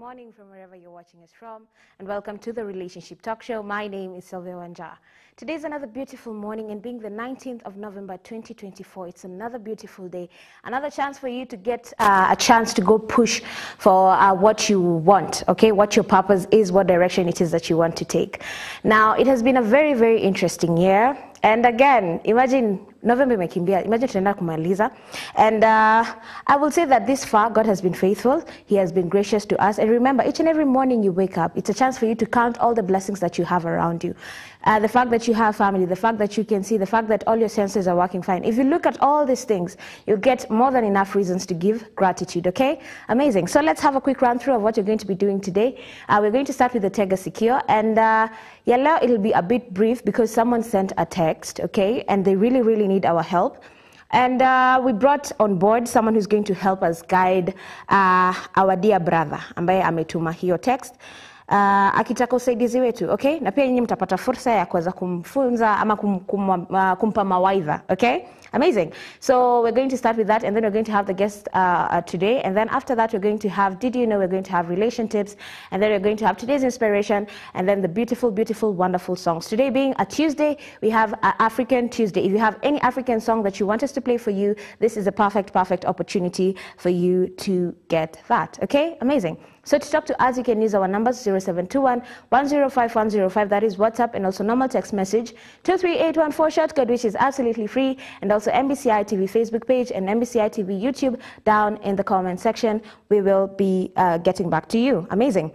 morning from wherever you're watching us from, and welcome to the Relationship Talk Show. My name is Sylvia Wanja. Today is another beautiful morning, and being the 19th of November 2024, it's another beautiful day, another chance for you to get a chance to go push for what you want, okay, what your purpose is, what direction it is that you want to take. Now, it has been a very, very interesting year, and again, imagine November imekimbia, imagine tunaenda kumaliza. And I will say that this far, God has been faithful. He has been gracious to us. And remember, each and every morning you wake up, it's a chance for you to count all the blessings that you have around you. The fact that you have family, the fact that you can see, the fact that all your senses are working fine. If you look at all these things, you'll get more than enough reasons to give gratitude, okay? Amazing. So let's have a quick run through of what you're going to be doing today. We're going to start with the Tega Secure. And Yella, it'll be a bit brief because someone sent a text, okay? And they really, really need our help. And we brought on board someone who's going to help us guide our dear brother ambaye ametuma hiyo text. Akitaka usaidizi wetu, okay? Na pia nyinyi mtapata fursa ya kuweza kumfunza ama kumpa mawaidha, okay? Amazing. So we're going to start with that, and then we're going to have the guest today, and then after that we're going to have Did You Know, we're going to have relation tips, and then we're going to have today's inspiration, and then the beautiful, beautiful, wonderful songs. Today being a Tuesday, we have African Tuesday. If you have any African song that you want us to play for you, this is a perfect opportunity for you to get that, okay? Amazing. So to talk to us, you can use our numbers 0721 105 105. That is WhatsApp, and also normal text message 23814 short code, which is absolutely free, and also MBCI TV Facebook page and MBCI TV YouTube down in the comment section. We will be getting back to you. Amazing.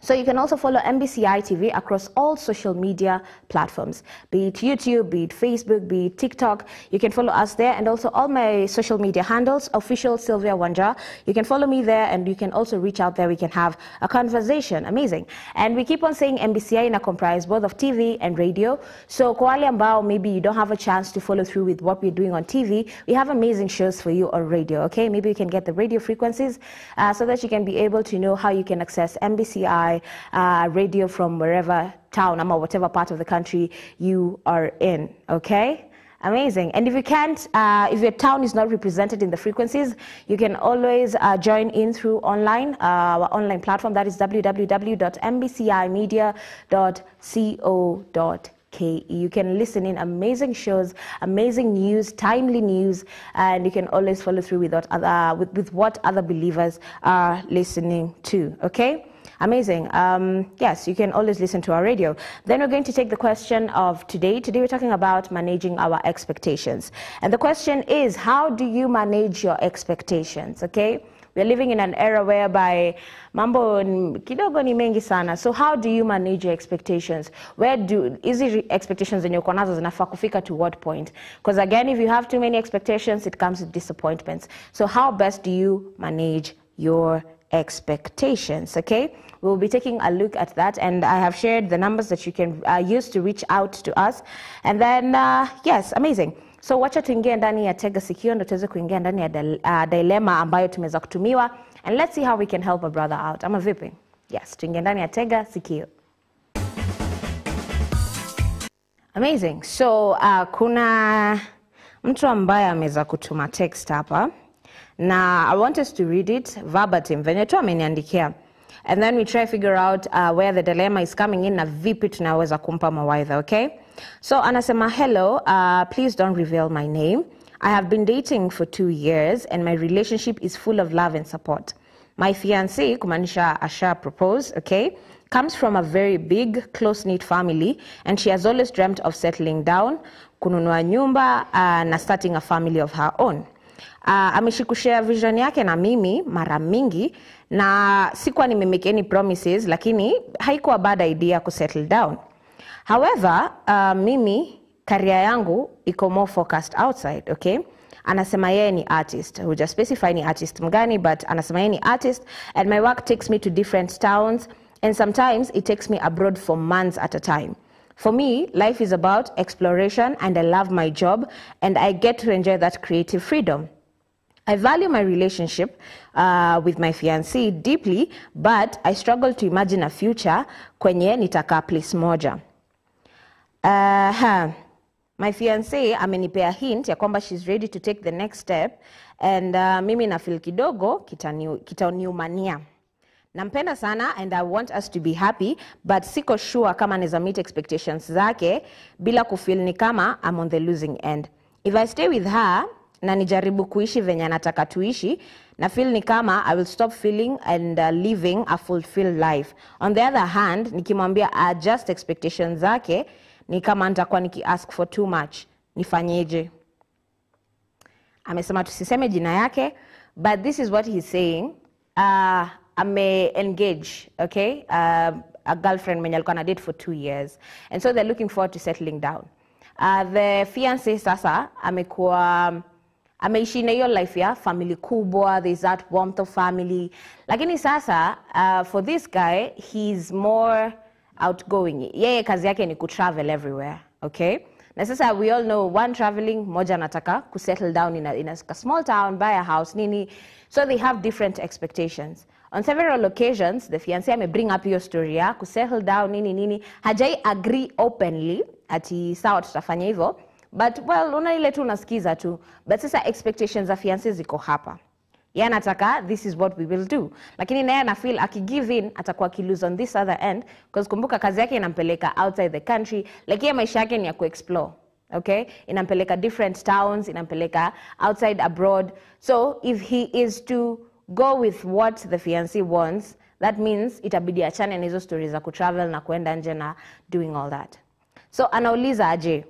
So you can also follow MBCI TV across all social media platforms, be it YouTube, be it Facebook, be it TikTok. You can follow us there, and also all my social media handles, official Sylvia Wanja. You can follow me there, and you can also reach out there. We can have a conversation. Amazing. And we keep on saying MBCI na comprise both of TV and radio. So kwa wale ambao maybe you don't have a chance to follow through with what we're doing on TV, we have amazing shows for you on radio, okay? Maybe you can get the radio frequencies so that you can be able to know how you can access MBCI radio from wherever town or whatever part of the country you are in, okay? Amazing. And if you can't, if your town is not represented in the frequencies, you can always join in through online, our online platform, that is www.mbcimedia.co.ke. You can listen in amazing shows, amazing news, timely news, and you can always follow through with what other believers are listening to, okay? Amazing. Yes, you can always listen to our radio. Then we're going to take the question of today. Today we're talking about managing our expectations. And the question is, how do you manage your expectations, okay? We're living in an era whereby mambo kidogo ni mengi sana. So how do you manage your expectations? Where do easy expectations zenye uko nazo zinafaa kufika to what point? Because again, if you have too many expectations, it comes with disappointments. So how best do you manage your expectations, okay? We'll be taking a look at that, and I have shared the numbers that you can use to reach out to us. And then yes, amazing. So wacha tuingie ndani ya Tega Sikio, ndo tuweze kuingia ndani ya dilemma ambayo tumeweza kutumiwa, and let's see how we can help a brother out. Ama vipi? Yes, tuingie ndani ya Tega Sikio. Amazing. So kuna mtu ambaye ameweza kutuma text hapa, na I want us to read it verbatim venye tu ameniandikia, and then we try to figure out where the dilemma is coming in na vipi tunaweza kumpa mawaidha, okay? So anasema, hello, please don't reveal my name. I have been dating for 2 years, and my relationship is full of love and support. My fiancé, kumanisha asha propose, okay, comes from a very big, close-knit family, and she has always dreamt of settling down, kununua nyumba, na starting a family of her own. Ameshikushare vision yake na mimi mara mingi, na sikuwa nimemake any promises, lakini haikuwa bad idea ku settle down. However, mimi career yangu iko more focused outside, okay? Anasema yeye ni artist. Huja specify ni artist mgani, but anasema yeye ni artist, and my work takes me to different towns, and sometimes it takes me abroad for months at a time. For me, life is about exploration, and I love my job, and I get to enjoy that creative freedom. I value my relationship with my fiancé deeply, but I struggle to imagine a future kwenye nitakaa place moja. My fiancé amenipea hint ya kwamba she's ready to take the next step, and mimi na feel kidogo kitaniumania. nampenda sana and I want us to be happy, but siko sure kama neza meet expectations zake bila kufeel ni kama I'm on the losing end. If I stay with her na nijaribu kuishi venye nataka tuishi, na feel ni kama I will stop feeling and living a fulfilled life. On the other hand, nikimwambia adjust expectations zake, ni kama nitakuwa ask for too much. Nifanyeje? Amesema tusiseme jina yake, but this is what he's saying. Ame engage, okay? A girlfriend mwenye alikuwa na date for 2 years. And so they're looking forward to settling down. The fiancé sasa ameishi na hiyo life ya family kubwa, there's that warmth of family. Lakini sasa for this guy, he's more outgoing. Yeye kazi yake ni travel everywhere, okay? Na sasa we all know one traveling, moja anataka settle down in a small town, buy a house, nini. So they have different expectations. On several occasions, the fiancé may bring up your story ya settle down, nini. Hajai agree openly ati sawa tutafanya hivyo. But well, una ile tu unasikiza tu. But sasa expectations za fiancé ziko hapa. Yeye anataka this is what we will do. Lakini naye ana feel akigive in atakuwa lose on this other end, because kumbuka kazi yake inampeleka outside the country, like yeye maisha yake ni ya kuexplore. Okay? Inampeleka different towns, inampeleka outside abroad. So if he is to go with what the fiancé wants, that means itabidi achane na hizo stories za kutravel na kuenda nje na doing all that. So anauliza aje,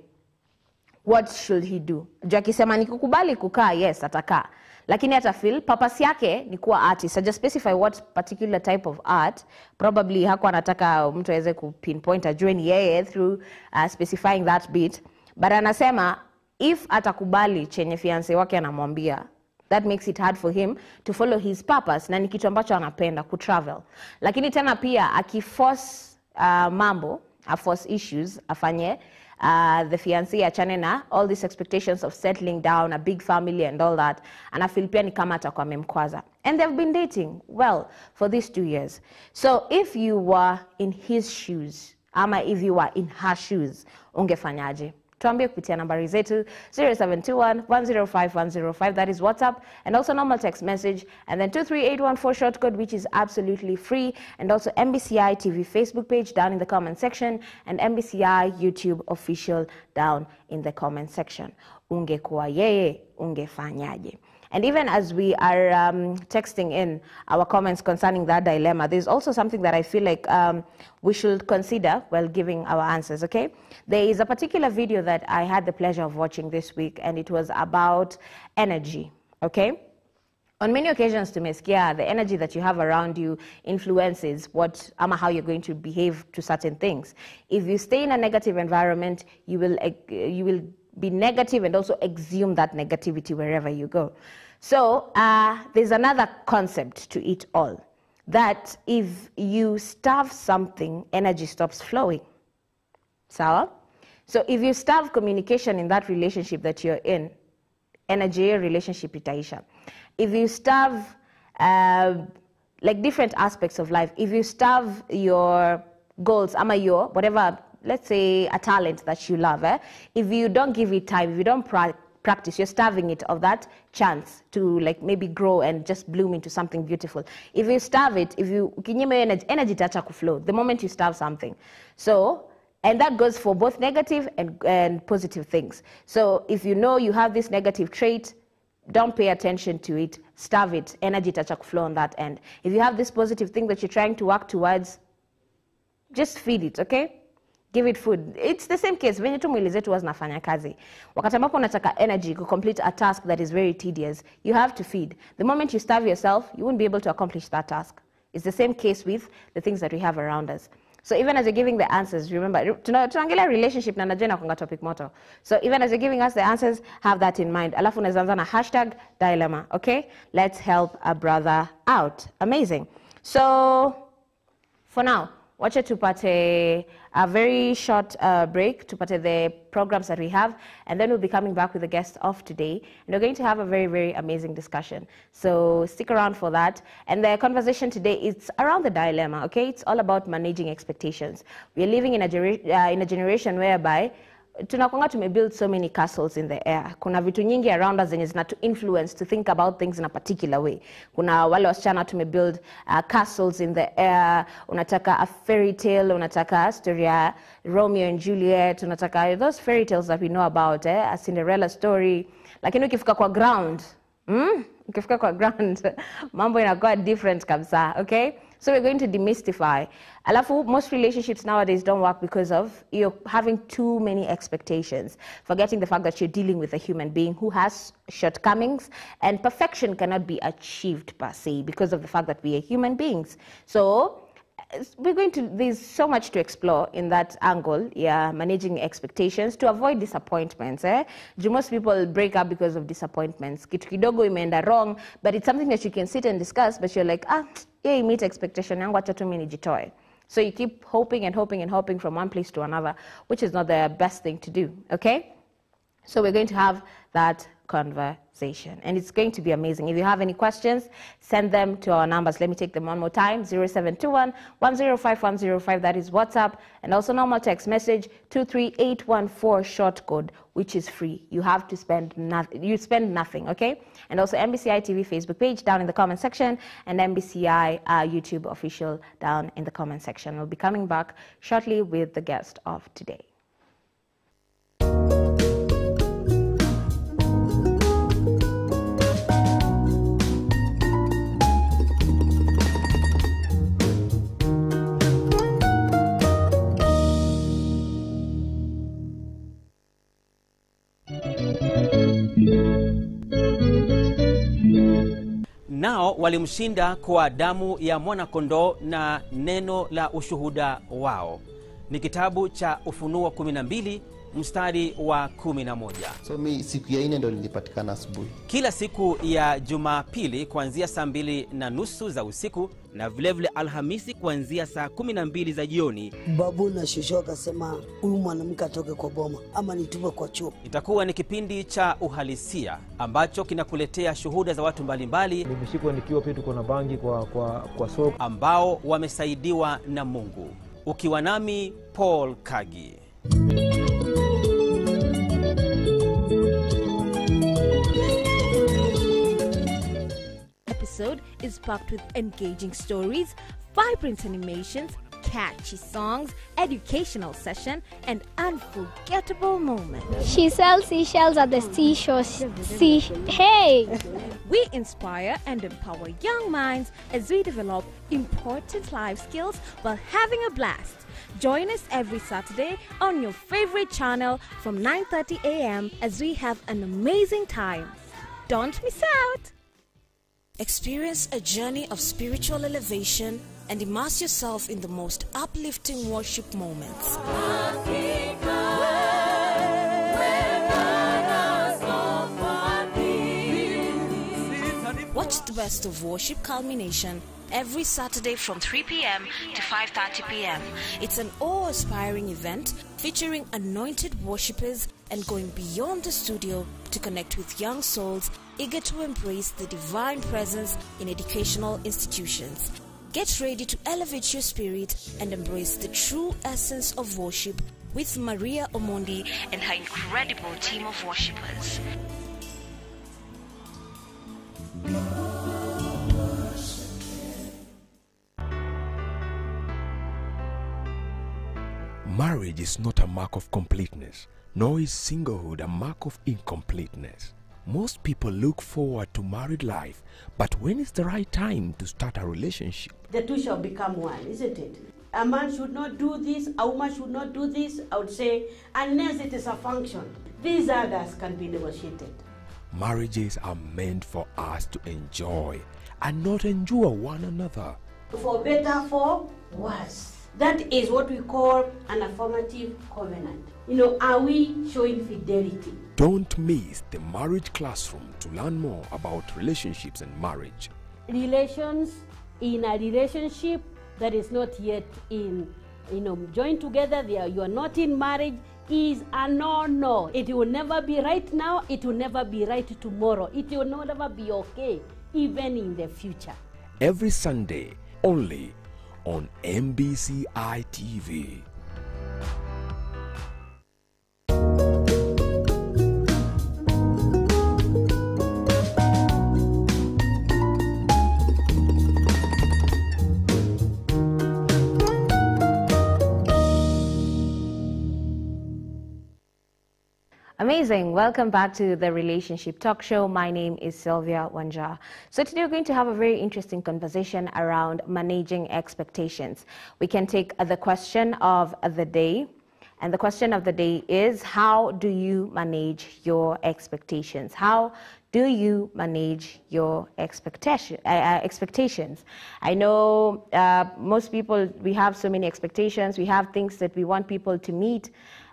what should he do? Juu akisema nikukubali kukaa, yes, atakaa. Lakini atafeel purpose yake ni kuwa artist. Just specify what particular type of art. Probably hakuwa anataka mtu aweze kupinpoint ajue ni yeye through specifying that bit. But anasema if atakubali chenye fiancé wake anamwambia, that makes it hard for him to follow his purpose, na ni kitu ambacho anapenda kutravel. Lakini tena pia akiforce mambo, force issues, afanye the fiancé achane na all these expectations of settling down, a big family and all that, anafeel pia ni kama atakuwa amemkwaza. And they've been dating well for these 2 years. So if you were in his shoes, ama if you were in her shoes, ungefanyaje? Tuambie kupitia nambari zetu 0721105105, that is WhatsApp, and also normal text message, and then 23814 short code, which is absolutely free, and also MBCI TV Facebook page down in the comment section, and MBCI YouTube official down in the comment section. Ungekuwa yeye, ungefanyaje? And even as we are texting in our comments concerning that dilemma, there's also something that I feel like we should consider while giving our answers, okay? There is a particular video that I had the pleasure of watching this week, and it was about energy, okay? On many occasions, tumesikia, the energy that you have around you influences how you're going to behave to certain things. If you stay in a negative environment, you will be negative and also exhume that negativity wherever you go. So there's another concept to it all, that if you starve something, energy stops flowing. Sawa? So if you starve communication in that relationship that you're in, energy relationship itaisha. If you starve like different aspects of life, if you starve your goals, ama your whatever, let's say a talent that you love, if you don't give it time, if you don't practice, you're starving it of that chance to like maybe grow and just bloom into something beautiful. If you starve it, if you energy tacha kuflow the moment you starve something. So, and that goes for both negative and positive things. So if you know you have this negative trait, don't pay attention to it, starve it, energy tacha kuflow on that end. If you have this positive thing that you're trying to work towards, just feed it, okay? Give it food. It's the same case. Venye tu mwili zetu huwa zinafanya kazi. Wakati ambapo unataka energy to complete a task that is very tedious, you have to feed. The moment you starve yourself, you won't be able to accomplish that task. It's the same case with the things that we have around us. So even as you're giving the answers, remember, tunaongelea relationship na najua inakuanga topic moto. So even as you're giving us the answers, have that in mind. Alafu unaweza anza na #dilemma, okay? Let's help a brother out. Amazing. So for now, wacha tupate a very short break, tupate the programs that we have, and then we'll be coming back with the guest of today, and we're going to have a very, very amazing discussion. So stick around for that. And the conversation today is around the dilemma, okay? It's all about managing expectations. We are living in a generation whereby tunakonga tumebuild so many castles in the air. Kuna vitu nyingi around us zenye zinatu influence to think about things in a particular way. Kuna wale wasichana tumebuild castles in the air. Unataka a fairy tale, unataka story ya Romeo and Juliet, unataka those fairy tales that we know about, a Cinderella story. Lakini ukifika kwa ground, ukifika kwa ground, mambo inakuwa different kabisa, okay? So we're going to demystify. Alafu, most relationships nowadays don't work because of you having too many expectations, forgetting the fact that you're dealing with a human being who has shortcomings, and perfection cannot be achieved per se because of the fact that we are human beings. So there's so much to explore in that angle, managing expectations to avoid disappointments. Most people break up because of disappointments. Kitu kidogo imeenda wrong, but it's something that you can sit and discuss, but you're like, you meet expectation, yangu acha tu mimi nijitoe. So you keep hoping and hoping and hoping from one place to another, which is not the best thing to do, okay? So we're going to have that conversation, and it's going to be amazing. If you have any questions, send them to our numbers. Let me take them one more time: 0721 105 105. That is WhatsApp, and also normal text message 23814 short code, which is free. You have to spend nothing. You spend nothing, okay? And also MBCI TV Facebook page down in the comment section, and MBCI YouTube official down in the comment section. We'll be coming back shortly with the guest of today. Nao walimshinda kwa damu ya mwana-kondoo na neno la ushuhuda wao. Ni kitabu cha Ufunuo 12 mstari wa 11. So mi siku ya 4 ndo nilipatikana asubuhi. Kila siku ya Jumapili kuanzia saa 2:30 za usiku, na vilevile Alhamisi kuanzia saa 12 za jioni. Babu na shosho akasema huyu mwanamke atoke kwa boma ama nitupe kwa chuo. Itakuwa ni kipindi cha uhalisia ambacho kinakuletea shuhuda za watu mbalimbali. Nimeshikwa nikiwa pia tuko na bangi kwa soko, ambao wamesaidiwa na Mungu. Ukiwa nami Paul Kagi. Episode is packed with engaging stories, vibrant animations, catchy songs, educational session, and unforgettable moments. She sells seashells at the seashore. Hey! We inspire and empower young minds as we develop important life skills while having a blast. Join us every Saturday on your favorite channel from 9:30 a.m. as we have an amazing time. Don't miss out! Experience a journey of spiritual elevation and immerse yourself in the most uplifting worship moments. Watch the best of worship culmination every Saturday from 3 p.m. to 5:30 p.m. It's an awe-inspiring event featuring anointed worshippers and going beyond the studio to connect with young souls eager to embrace the divine presence in educational institutions. Get ready to elevate your spirit and embrace the true essence of worship with Maria Omondi and her incredible team of worshippers. Marriage is not a mark of completeness, nor is singlehood a mark of incompleteness. Most people look forward to married life, but when is the right time to start a relationship? The two shall become one, isn't it? A man should not do this, a woman should not do this, I would say, unless it is a function. These others can be negotiated. Marriages are meant for us to enjoy and not endure one another. For better, for worse. That is what we call an affirmative covenant. Are we showing fidelity? Don't miss the Marriage Classroom to learn more about relationships and marriage. Relations in a relationship that is not yet joined together, you are not in marriage, is a no. It will never be right now, it will never be right tomorrow. It will never be okay, even in the future. Every Sunday, only on MBCI TV. Amazing. Welcome back to the Relationship Talk Show. My name is Sylvia Wanja. So today we're going to have a very interesting conversation around managing expectations. We can take the question of the day. And the question of the day is, how do you manage your expectations? How do you manage your expectations? I know most people, we have so many expectations. We have things that we want people to meet.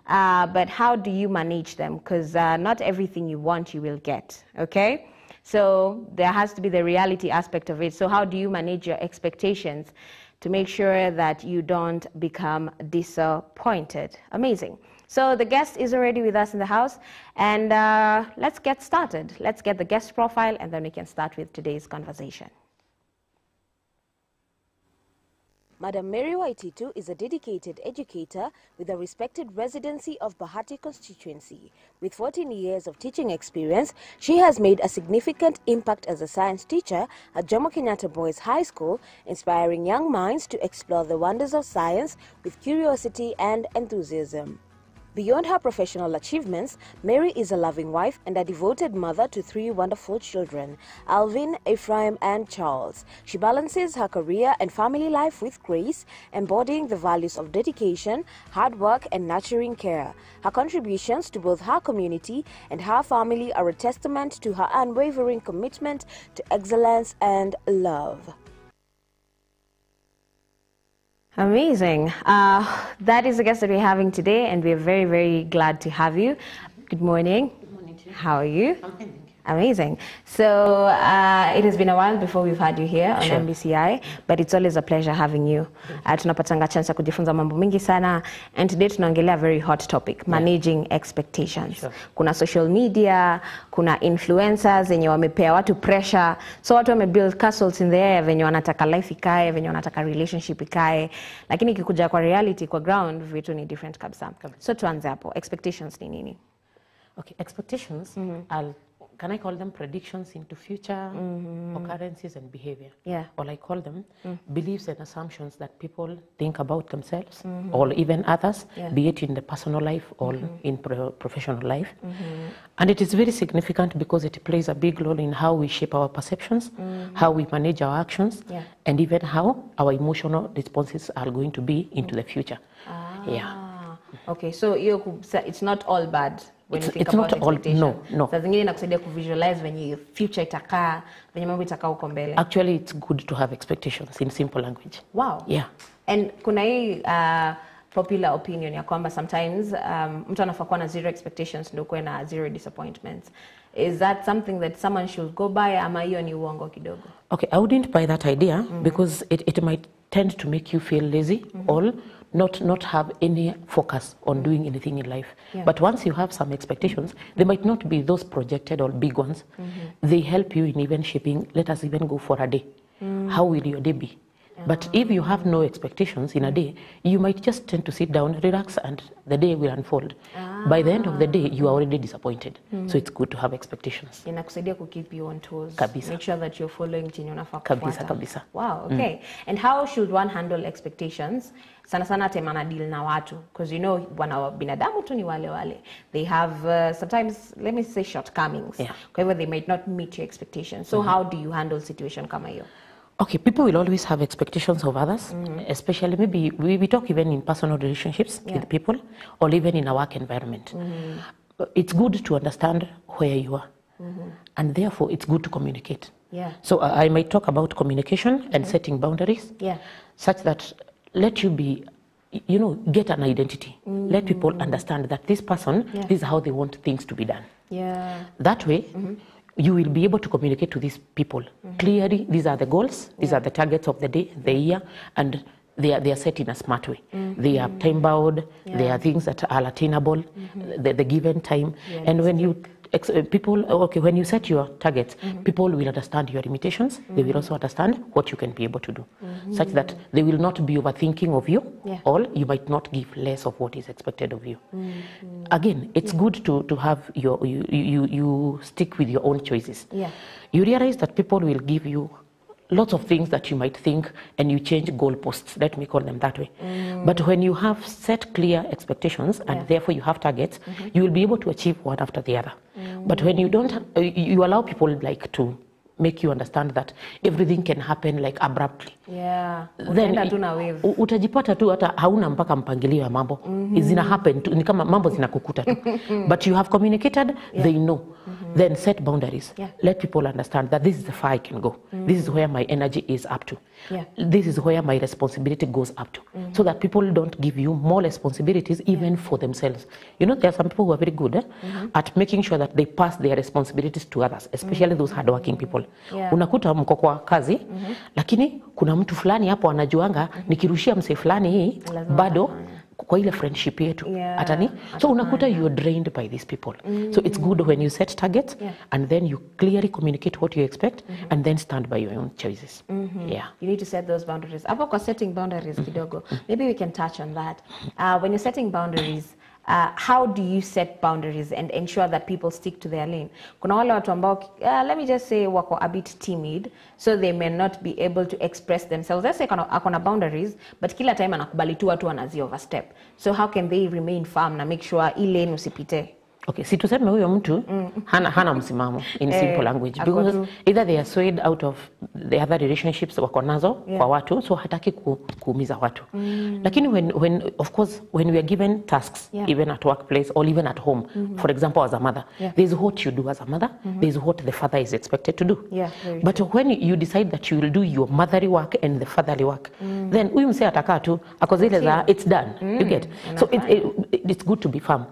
But how do you manage them? Because not everything you want, you will get, okay? So there has to be the reality aspect of it. So how do you manage your expectations to make sure that you don't become disappointed? Amazing. So the guest is already with us in the house, and let's get started. Let's get the guest profile, and then we can start with today's conversation. Madam Mary Waititu is a dedicated educator with a respected residency of Bahati constituency. With 14 years of teaching experience, she has made a significant impact as a science teacher at Jomo Kenyatta Boys High School, inspiring young minds to explore the wonders of science with curiosity and enthusiasm. Beyond her professional achievements, Mary is a loving wife and a devoted mother to 3 wonderful children, Alvin, Ephraim, and Charles. She balances her career and family life with grace, embodying the values of dedication, hard work, and nurturing care. Her contributions to both her community and her family are a testament to her unwavering commitment to excellence and love. Amazing. That is the guest that we're having today, and we're very, very glad to have you. Good morning. Good morning to you. How are you? I'm fine, thank you. Amazing. So it has been a while before we've had you here on MBCI, but it's always a pleasure having you. Tunapatanga chance ya kujifunza mambo mingi sana, and today tunaongelea a very hot topic, managing expectations. Sure. Kuna social media, kuna influencers wenye wamepea watu pressure, so watu wamebuild castles in the air venye wanataka life ikae, venye wanataka relationship ikae, lakini ikikuja kwa reality, kwa ground, vitu ni different kabisa. So tuanze hapo, expectations ni nini? Okay, expectations, can I call them predictions into future occurrences and behavior? Yeah. Or I call them beliefs and assumptions that people think about themselves or even others, be it in the personal life or in professional life. And it is very significant because it plays a big role in how we shape our perceptions, how we manage our actions, and even how our emotional responses are going to be into the future. Okay, so it's not all bad. When you think it's about not all, expectation. no. Saa zingine inakusaidia kuvisualize venye future itakaa, venye mambo itakaa huko mbele. Actually, it's good to have expectations in simple language. Wow. Yeah. And kuna hii popular opinion ya kwamba sometimes mtu anafaa kuwa na 0 expectations ndio kuwe na 0 disappointments. Is that something that someone should go by, ama hiyo ni uongo kidogo? Okay, I wouldn't buy that idea because it might tend to make you feel lazy or not have any focus on doing anything in life. But once you have some expectations, they might not be those projected or big ones. They help you in even shaping, let us even go for a day. How will your day be? But if you have no expectations in a day, you might just tend to sit down, relax, and the day will unfold. By the end of the day, you are already disappointed. So it's good to have expectations. Inakusaidia ku keep you on toes. Kabisa. Make sure that you're following chenye unafaa kufuata. Kabisa. Wow, okay. And how should one handle expectations? Sana sana temana deal na watu. Because you know, binadamu tu ni wale. They have sometimes, let me say, shortcomings. However, they might not meet your expectations. So how do you handle situation kama hiyo? Okay, people will always have expectations of others, especially maybe we talk even in personal relationships with people or even in a work environment. It's good to understand where you are, and therefore it's good to communicate. So I might talk about communication and setting boundaries such that let you be, get an identity. Let people understand that this person, this is how they want things to be done. That way, you will be able to communicate to these people clearly. These are the goals, these are the targets of the day, the year, and they are set in a smart way. They are time bound, they are things that are attainable, the given time. And when you when you set your targets, people will understand your limitations. They will also understand what you can be able to do, such that they will not be overthinking of you, or you might not give less of what is expected of you. Again, it's good to have you stick with your own choices. You realize that people will give you lots of things that you might think and you change goalposts, let me call them that way. But when you have set clear expectations and therefore you have targets, you will be able to achieve one after the other. But when you don't, you allow people like to make you understand that everything can happen like abruptly. Yeah. Then utajipata tu hata hauna mpaka mpangilio ya mambo. Zina happen tu, ni kama mambo zinakukuta tu. But you have communicated, they know. Then set boundaries. Let people understand that this is the far I can go. This is where my energy is up to. This is where my responsibility goes up to. So that people don't give you more responsibilities even for themselves. You know, there are some people who are very good at making sure that they pass their responsibilities to others, especially those hardworking people. Unakuta mko kwa kazi, lakini kuna mtu fulani hapo anajuanga nikirushia mse fulani hii bado kwa ile friendship yetu atani, so unakuta you are drained by these people. So it's good when you set targets and then you clearly communicate what you expect and then stand by your own choices. You need to set those boundaries. Hapo kwa setting boundaries kidogo, maybe we can touch on that. When you're setting boundaries, how do you set boundaries and ensure that people stick to their lane? Kuna wale watu ambao, let me just say, wako a bit timid, so they may not be able to express themselves. Let's say akona boundaries, but kila time anakubali tu watu wanazi overstep. So how can they remain firm na make sure hii lane usipite? Okay, si tuseme huyo mtu hana msimamo in simple language, because either they are swayed out of the other relationships wako nazo kwa watu, so hataki kuumiza watu. Lakini when of course when we are given tasks, even at workplace or even at home, for example as a mother, there is what you do as a mother, there is what the father is expected to do. But when you decide that you will do your motherly work and the fatherly work, then huyu mse atakaa tu akozile za it's done. You get? So it's good to be firm.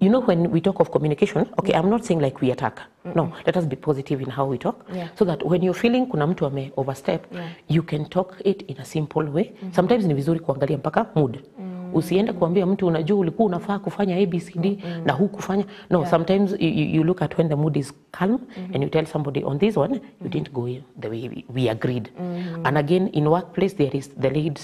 You know, when we talk of communication, okay, I'm not saying like we attack. No, let us be positive in how we talk, so that when you're feeling kuna mtu ame overstep, you can talk it in a simple way. Sometimes ni vizuri kuangalia mpaka mood. Usiende kuambia mtu unajua ulikuwa unafaa kufanya ABCD na hukufanya. No, sometimes you look at when the mood is calm and you tell somebody on this one you didn't go the way we agreed. And again, in workplace there is the lead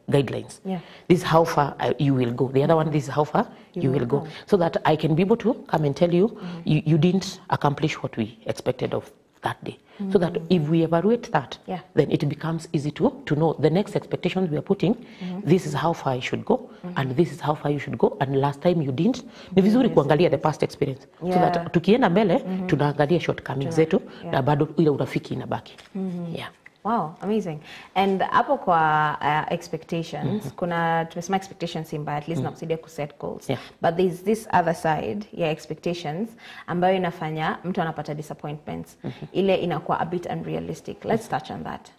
guidelines. This is how far you will go. The other one, this is how far you will go. So that I can be able to come and tell you, you didn't accomplish what we expected of that day. So that if we evaluate that, then it becomes easy to know the next expectations we are putting. This is how far I should go, and this is how far you should go, and last time you didn't. Ni vizuri kuangalia the past experience, so that tukienda mbele tunaangalia shortcomings zetu na bado ile urafiki inabaki. Wow, amazing. And hapo kwa expectations, kuna tumesema expectations simba, at least nakusaidia ku set goals. But there's this other side, expectations, ambayo inafanya mtu anapata disappointments. Ile inakuwa a bit unrealistic. Let's touch on that.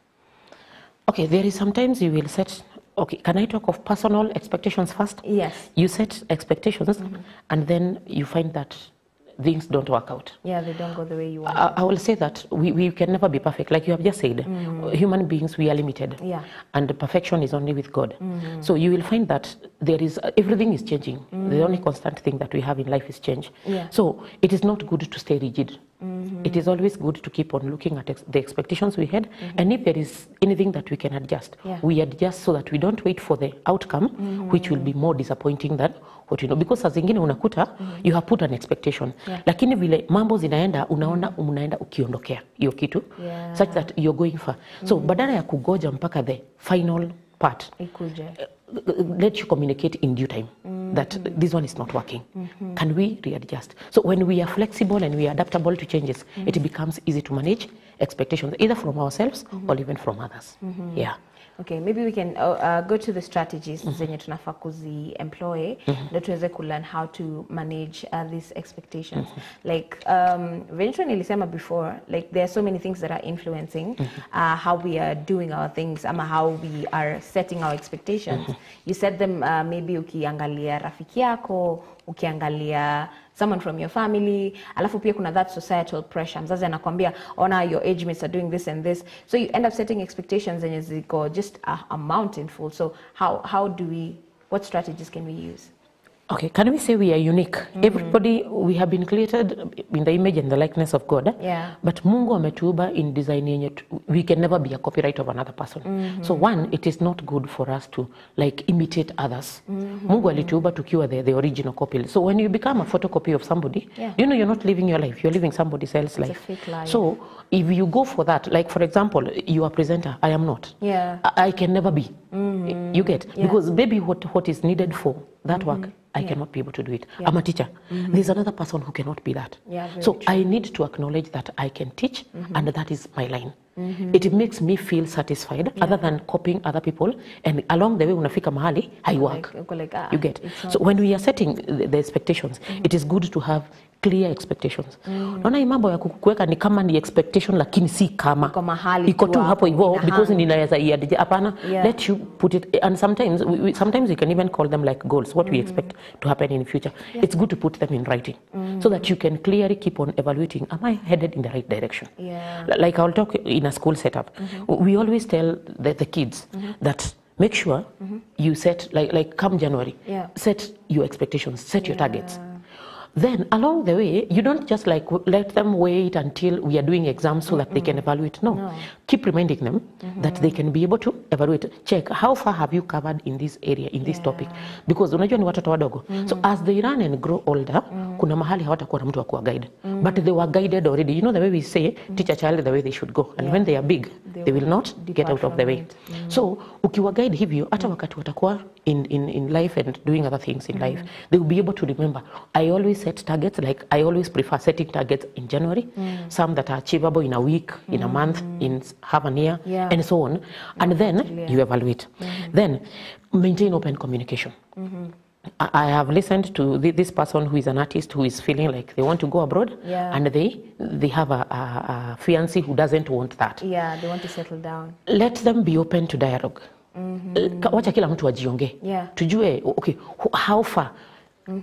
Okay, there is sometimes you will set, okay, can I talk of personal expectations first? Yes. You set expectations and then you find that things don't work out. They don't go the way you want. I will say that we can never be perfect. Like you have just said, human beings, we are limited. And perfection is only with God. So you will find that there is, everything is changing. The only constant thing that we have in life is change. So it is not good to stay rigid. It is always good to keep on looking at the expectations we had. And if there is anything that we can adjust, we adjust so that we don't wait for the outcome, which will be more disappointing than what you know. Because as zingine unakuta, you have put an expectation. Lakini vile mambo zinaenda, unaenda ukiondokea hiyo kitu, such that you're going far. So badala ya kugoja mpaka the final part, let you communicate in due time that this one is not working. Can we readjust? So when we are flexible and we are adaptable to changes, it becomes easy to manage expectations, either from ourselves or even from others. Okay, maybe we can go to the strategies zenye tunafaa kuzi-employ ndio tuweze learn how to manage these expectations. Like Venture nilisema before, like there are so many things that are influencing how we are doing our things ama how we are setting our expectations. You set them maybe ukiangalia rafiki yako, ukiangalia someone from your family, alafu pia kuna that societal pressure. Mzazi anakuambia, ona your age mates are doing this and this. So you end up setting expectations zenye ziko just a mountain full. So how do we, what strategies can we use? Okay, can we say we are unique? Everybody, we have been created in the image and the likeness of God. Yeah. But Mungu ametuumba in designing it. We can never be a copyright of another person. So one, it is not good for us to like imitate others. Mungu alituumba tukiwa the original copy. So when you become a photocopy of somebody, you know you're not living your life. You're living somebody else's life. It's a fake life. So if you go for that, like for example, you are a presenter, I am not. Yeah. I can never be. You get? Because maybe what is needed for that work, I cannot be able to do it. I'm a teacher. There's another person who cannot be that. Yeah, so true. I need to acknowledge that I can teach and that is my line. It makes me feel satisfied other than copying other people, and along the way unafika mahali haiwork. You get? So when we are setting the expectations, it is good to have clear expectations. Naona hii mambo ya kukuweka ni kama ni expectation lakini si kama iko tu hapo hivyo because ninaweza iadije. Hapana, let you put it, and sometimes sometimes we can even call them like goals, what we expect to happen in the future. It's good to put them in writing so that you can clearly keep on evaluating, am I headed in the right direction? Like I'll talk in a school setup. We always tell the kids that make sure you set, like come January, set your expectations, set your targets. Then along the way, you don't just like let them wait until we are doing exams so that they can evaluate. No. Keep reminding them that they can be able to evaluate. Check how far have you covered in this area, in this topic. Because unajua ni watoto wadogo. So as they run and grow older, kuna mahali hawatakuwa na mtu wa kuwa guide. But they were guided already. You know the way we say, teach a child the way they should go. And when they are big, they will not get out of the way. So ukiwa guide hivyo, hata wakati watakuwa in life and doing other things in life, they will be able to remember. I always set targets, like I always prefer setting targets in January, some that are achievable in a week, in a month, in half a year, and so on. And then you evaluate. Then maintain open communication. I have listened to this person who is an artist who is feeling like they want to go abroad, and they have a fiancé who doesn't want that. Yeah, they want to settle down. Let them be open to dialogue. Wacha kila mtu ajiongee. Tujue, okay, how far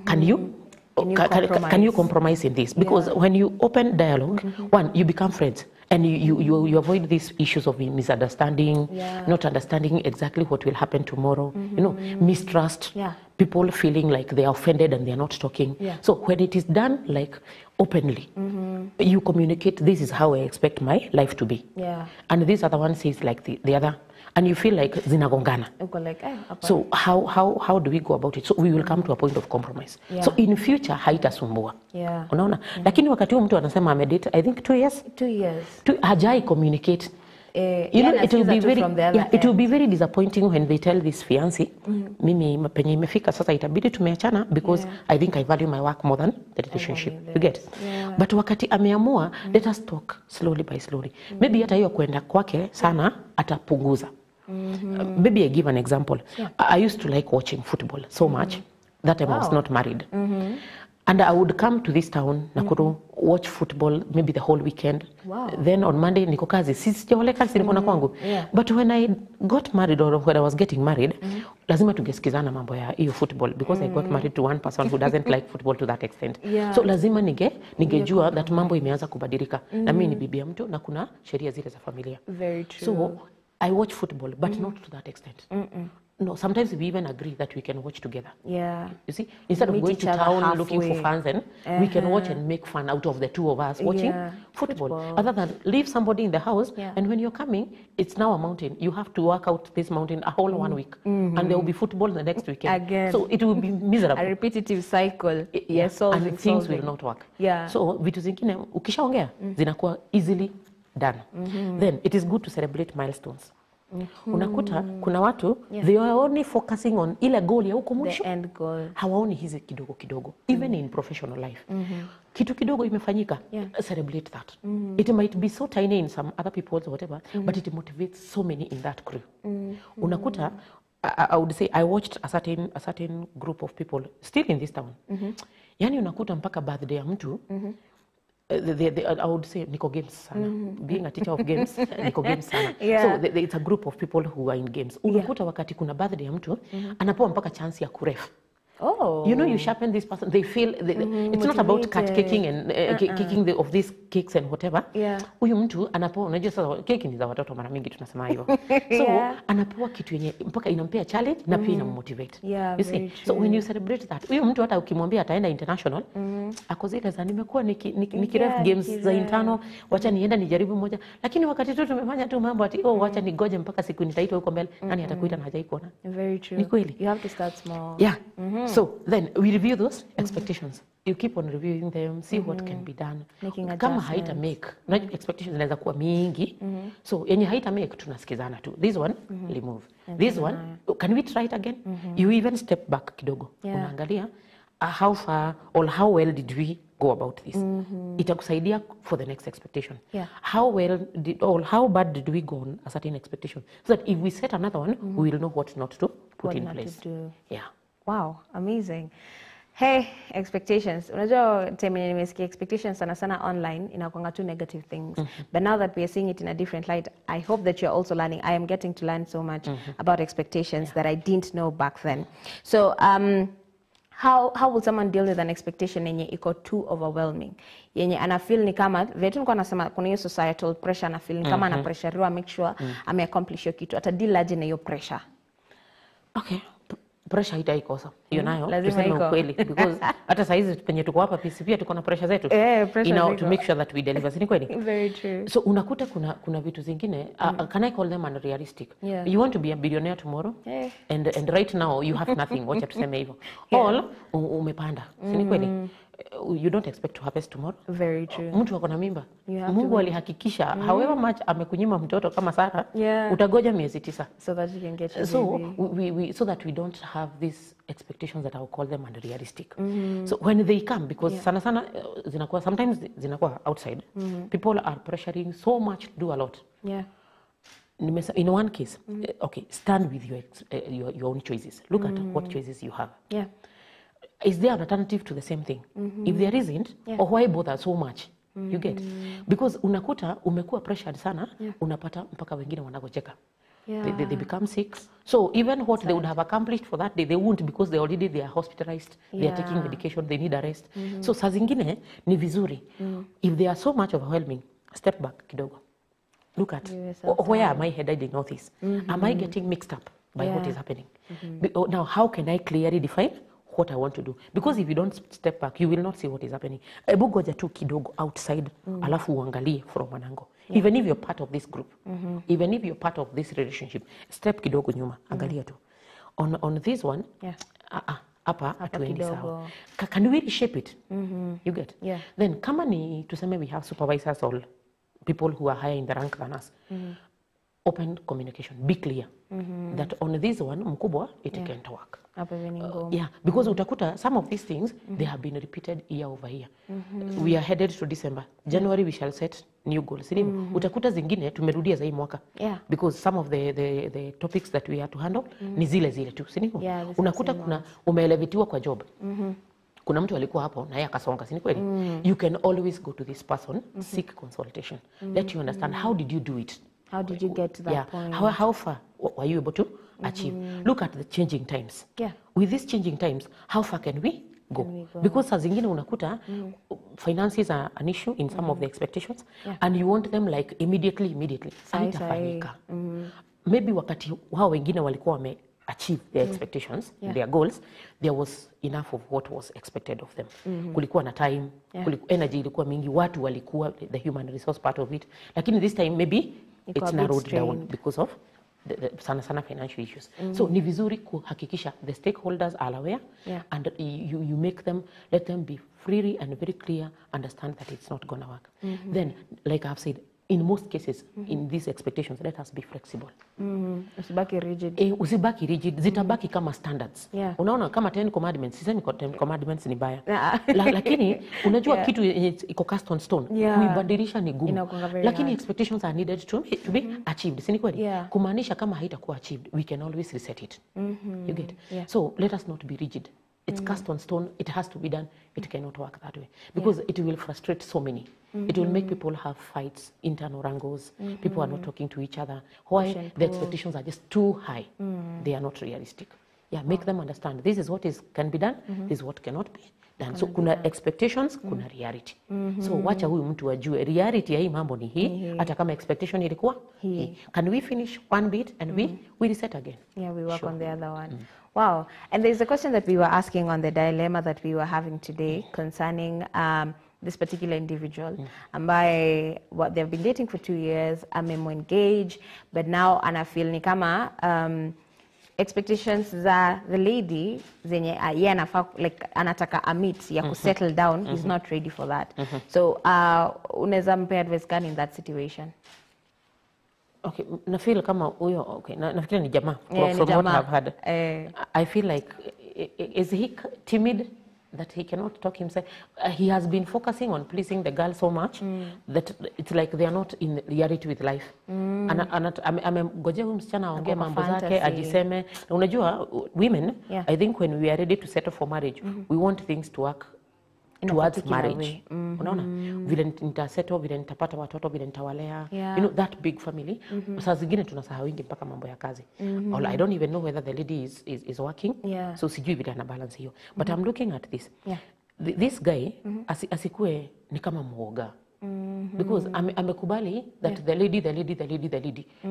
can you compromise in this? Because when you open dialogue, one, you become friends. And you avoid these issues of misunderstanding, not understanding exactly what will happen tomorrow, you know, mistrust, people feeling like they are offended and they are not talking. So when it is done like openly, you communicate, this is how I expect my life to be. And this other one says like the other. And you feel like zinagongana. So how do we go about it? So we will come to a point of compromise. So in future haitasumbua. Unaona? Lakini wakati mtu anasema amedate, I think 2 years. 2 years. Hajai communicate. You know, it will be very disappointing when they tell this fiancé, mimi penye imefika sasa itabidi tumeachana because I think I value my work more than the relationship. You get? But wakati ameamua, let us talk slowly by slowly. Maybe hata hiyo kwenda kwake sana atapunguza. Maybe I give an example. I used to like watching football so much. That time I was not married. And I would come to this town, Nakuru, watch football maybe the whole weekend. Then on Monday, niko kazi. Sijaole kazi niko na kwangu. But when I got married or when I was getting married, lazima tugesikizana mambo ya hiyo football because I got married to one person who doesn't like football to that extent. So lazima ningejua that mambo imeanza kubadilika. Na mimi ni bibi ya mtu na kuna sheria zile za familia. Very true. So I watch football but not to that extent. No, sometimes we even agree that we can watch together. You see, instead of going to town looking for fans, and we can watch and make fun out of the two of us watching football. Other than leave somebody in the house, and when you're coming, it's now a mountain. You have to work out this mountain a whole 1 week, and there will be football the next weekend. Again. So it will be miserable. A repetitive cycle. And things will not work. So vitu zingine ukishaongea zinakuwa easily done. Then it is good to celebrate milestones. Unakuta kuna watu they are only focusing on ile goal ya huko mwisho, the end goal. Hawaoni hizi kidogo kidogo. Even in professional life, kitu kidogo imefanyika, celebrate that. It might be so tiny in some other people's or whatever, but it motivates so many in that crew. Unakuta I would say I watched a certain group of people still in this town. Yani unakuta mpaka birthday ya mtu I would say Nico Games sana. Being a teacher of games, Nico Games sana. So it's a group of people who are in games. Unakuta wakati kuna birthday ya mtu, anapewa mpaka chance ya kuref. Oh. You know, you sharpen this person, they feel, it's not about cut kicking and kicking of these cakes and whatever. Yeah. Huyu mtu anapoa, unajua sasa keki ni za watoto mara mingi tunasema hivyo. So anapoa kitu yenye mpaka inampea challenge na pia inamotivate. Yeah, you see? So when you celebrate that, huyu mtu hata ukimwambia ataenda international, ako zile za nimekuwa nikiref games za intano, wacha nienda nijaribu moja. Lakini wakati tu tumefanya tu mambo ati wacha nigoje mpaka siku nitaitwa huko mbele, nani atakuita na hajaikuona. Very true. Ni kweli. You have to start small. Yeah. So then we review those expectations. You keep on reviewing them, see what can be done. Kama haita make, unajua expectations zinaweza kuwa mingi. So yenye haita make tunasikizana tu. This one remove. This one can we try it again? You even step back kidogo. Unaangalia how far or how well did we go about this? Itakusaidia for the next expectation. How well did or how bad did we go on a certain expectation? So that if we set another one, we will know what not to put in place. Yeah. Wow, amazing. Hey, expectations. Unajua time nimesikia expectations sana online inakuanga two negative things. But now that we are seeing it in a different light, I hope that you're also learning. I am getting to learn so much about expectations that I didn't know back then. So, how will someone deal with an expectation yenye iko too overwhelming? Yenye ana feel ni kama vetu niko nasema kuna hiyo societal pressure, ana feel ni kama ana pressure make sure ame accomplish hiyo kitu. Ata deal aje na hiyo pressure? Okay. Pressure haitaikosa. Hiyo nayo tuseme ukweli because hata saizi penye tuko hapa pia tuko na pressure zetu. To make sure that we deliver. Si kweli? Very true. So unakuta kuna vitu zingine can I call them unrealistic? You want to be a billionaire tomorrow and right now you have nothing. Wacha tuseme hivyo. All umepanda. Si kweli? You don't expect to harvest tomorrow. Very true. Mtu ako na mimba. Mungu alihakikisha however much amekunyima mtoto kama Sara, utagoja miezi 9 so that you can get your so baby. so that we don't have these expectations that I will call them unrealistic. So when they come, because sana zinakuwa sometimes zinakuwa outside, people are pressuring so much to do a lot. In one case, okay, stand with your own choices. Look at what choices you have. Is there an alternative to the same thing? If there isn't, or why bother so much? You get? Because unakuta umekuwa pressured sana, unapata mpaka wengine wanagocheka. They become sick. So even what they would have accomplished for that day, they won't because they are hospitalized, they are taking medication, they need a rest. So saa zingine ni vizuri. If they are so much overwhelming, step back kidogo. Look at where am I headed in all this? Am I getting mixed up by what is happening? Now, how can I clearly define what I want to do? Because if you don't step back, you will not see what is happening. Ebu goja tu kidogo outside, alafu uangalie from an angle. Even if you're part of this group, even if you're part of this relationship, step kidogo nyuma, angalia tu. On this one, hapa hatuendi sawa. Can we reshape it? You get? Then kama ni tuseme we have supervisors or people who are higher in the rank than us. Open communication, be clear that on this one mkubwa it can't work. Because utakuta some of these things they have been repeated year over year. We are headed to December. January we shall set new goals. Utakuta zingine tumerudia za hii mwaka. Because some of the topics that we have to handle ni zile tu. Unakuta kuna umeelevitiwa kwa job. Kuna mtu alikuwa hapo na yeye akasonga, si kweli? You can always go to this person, seek consultation. Let you understand how did you do it? How did you get to that point? How far were you able to achieve? Look at the changing times. With these changing times, how far can we go? Because saa zingine unakuta finances are an issue in some of the expectations and you want them like immediately. Haitafanyika. Maybe wakati wao wengine walikuwa wame achieve their expectations, their goals, there was enough of what was expected of them. Kulikuwa na time, energy ilikuwa mingi, watu walikuwa the human resource part of it. Lakini this time maybe it's narrowed down because of the sana financial issues. So ni vizuri kuhakikisha the stakeholders are aware and you make them, let them be freely and very clear, understand that it's not gonna work. Then, like I've said, in most cases, in these expectations, let us be flexible. Usibaki rigid. Usibaki rigid, zitabaki kama standards. Unaona kama 10 commandments, sisemi 10 commandments ni baya. Lakini unajua kitu iko cast on stone, kuibadilisha ni gumu. Lakini expectations are needed to be achieved. Si ni kweli? Kumaanisha kama haitakuwa achieved, we can always reset it. You get? So let us not be rigid. It's cast on stone, it has to be done, it cannot work that way. Because it will frustrate so many. It will make people have fights, internal wrangles, people are not talking to each other. Why? The expectations are just too high. They are not realistic. Yeah, make them understand this is what can be done, this is what cannot be done. So kuna expectations, kuna reality. So wacha huyu mtu ajue reality ya hii mambo ni hii, hata kama expectation ilikuwa hii. Can we finish one bit and we reset again? Yeah, we work on the other one. Wow. And there's a question that we were asking on the dilemma that we were having today concerning this particular individual. Ambaye they've been dating for 2 years, engaged, but now ana feel ni kama expectations za the lady zenye yeye anafaa like anataka meet ya ku settle down, he's not ready for that. So unaweza mpe advice gani in that situation? Okay, na feel kama huyo okay, nafikiri ni jamaa from what I've heard. I feel like is he timid that he cannot talk himself? He has been focusing on pleasing the girl so much that it's like they are not in reality with life. Amemgojea huyu msichana aongee mambo zake ajiseme. Unajua women, I think when we are ready to settle for marriage, we want things to work towards marriage. Unaona? Vile nitasettle, vile nitapata watoto, vile nitawalea. You know, that big family. Saa zingine tunasahau wingi mpaka mambo ya kazi. I don't even know whether the lady is working. So sijui vile ana balance hiyo. But I'm looking at this. This guy asikue ni kama mwoga. Because amekubali that the lady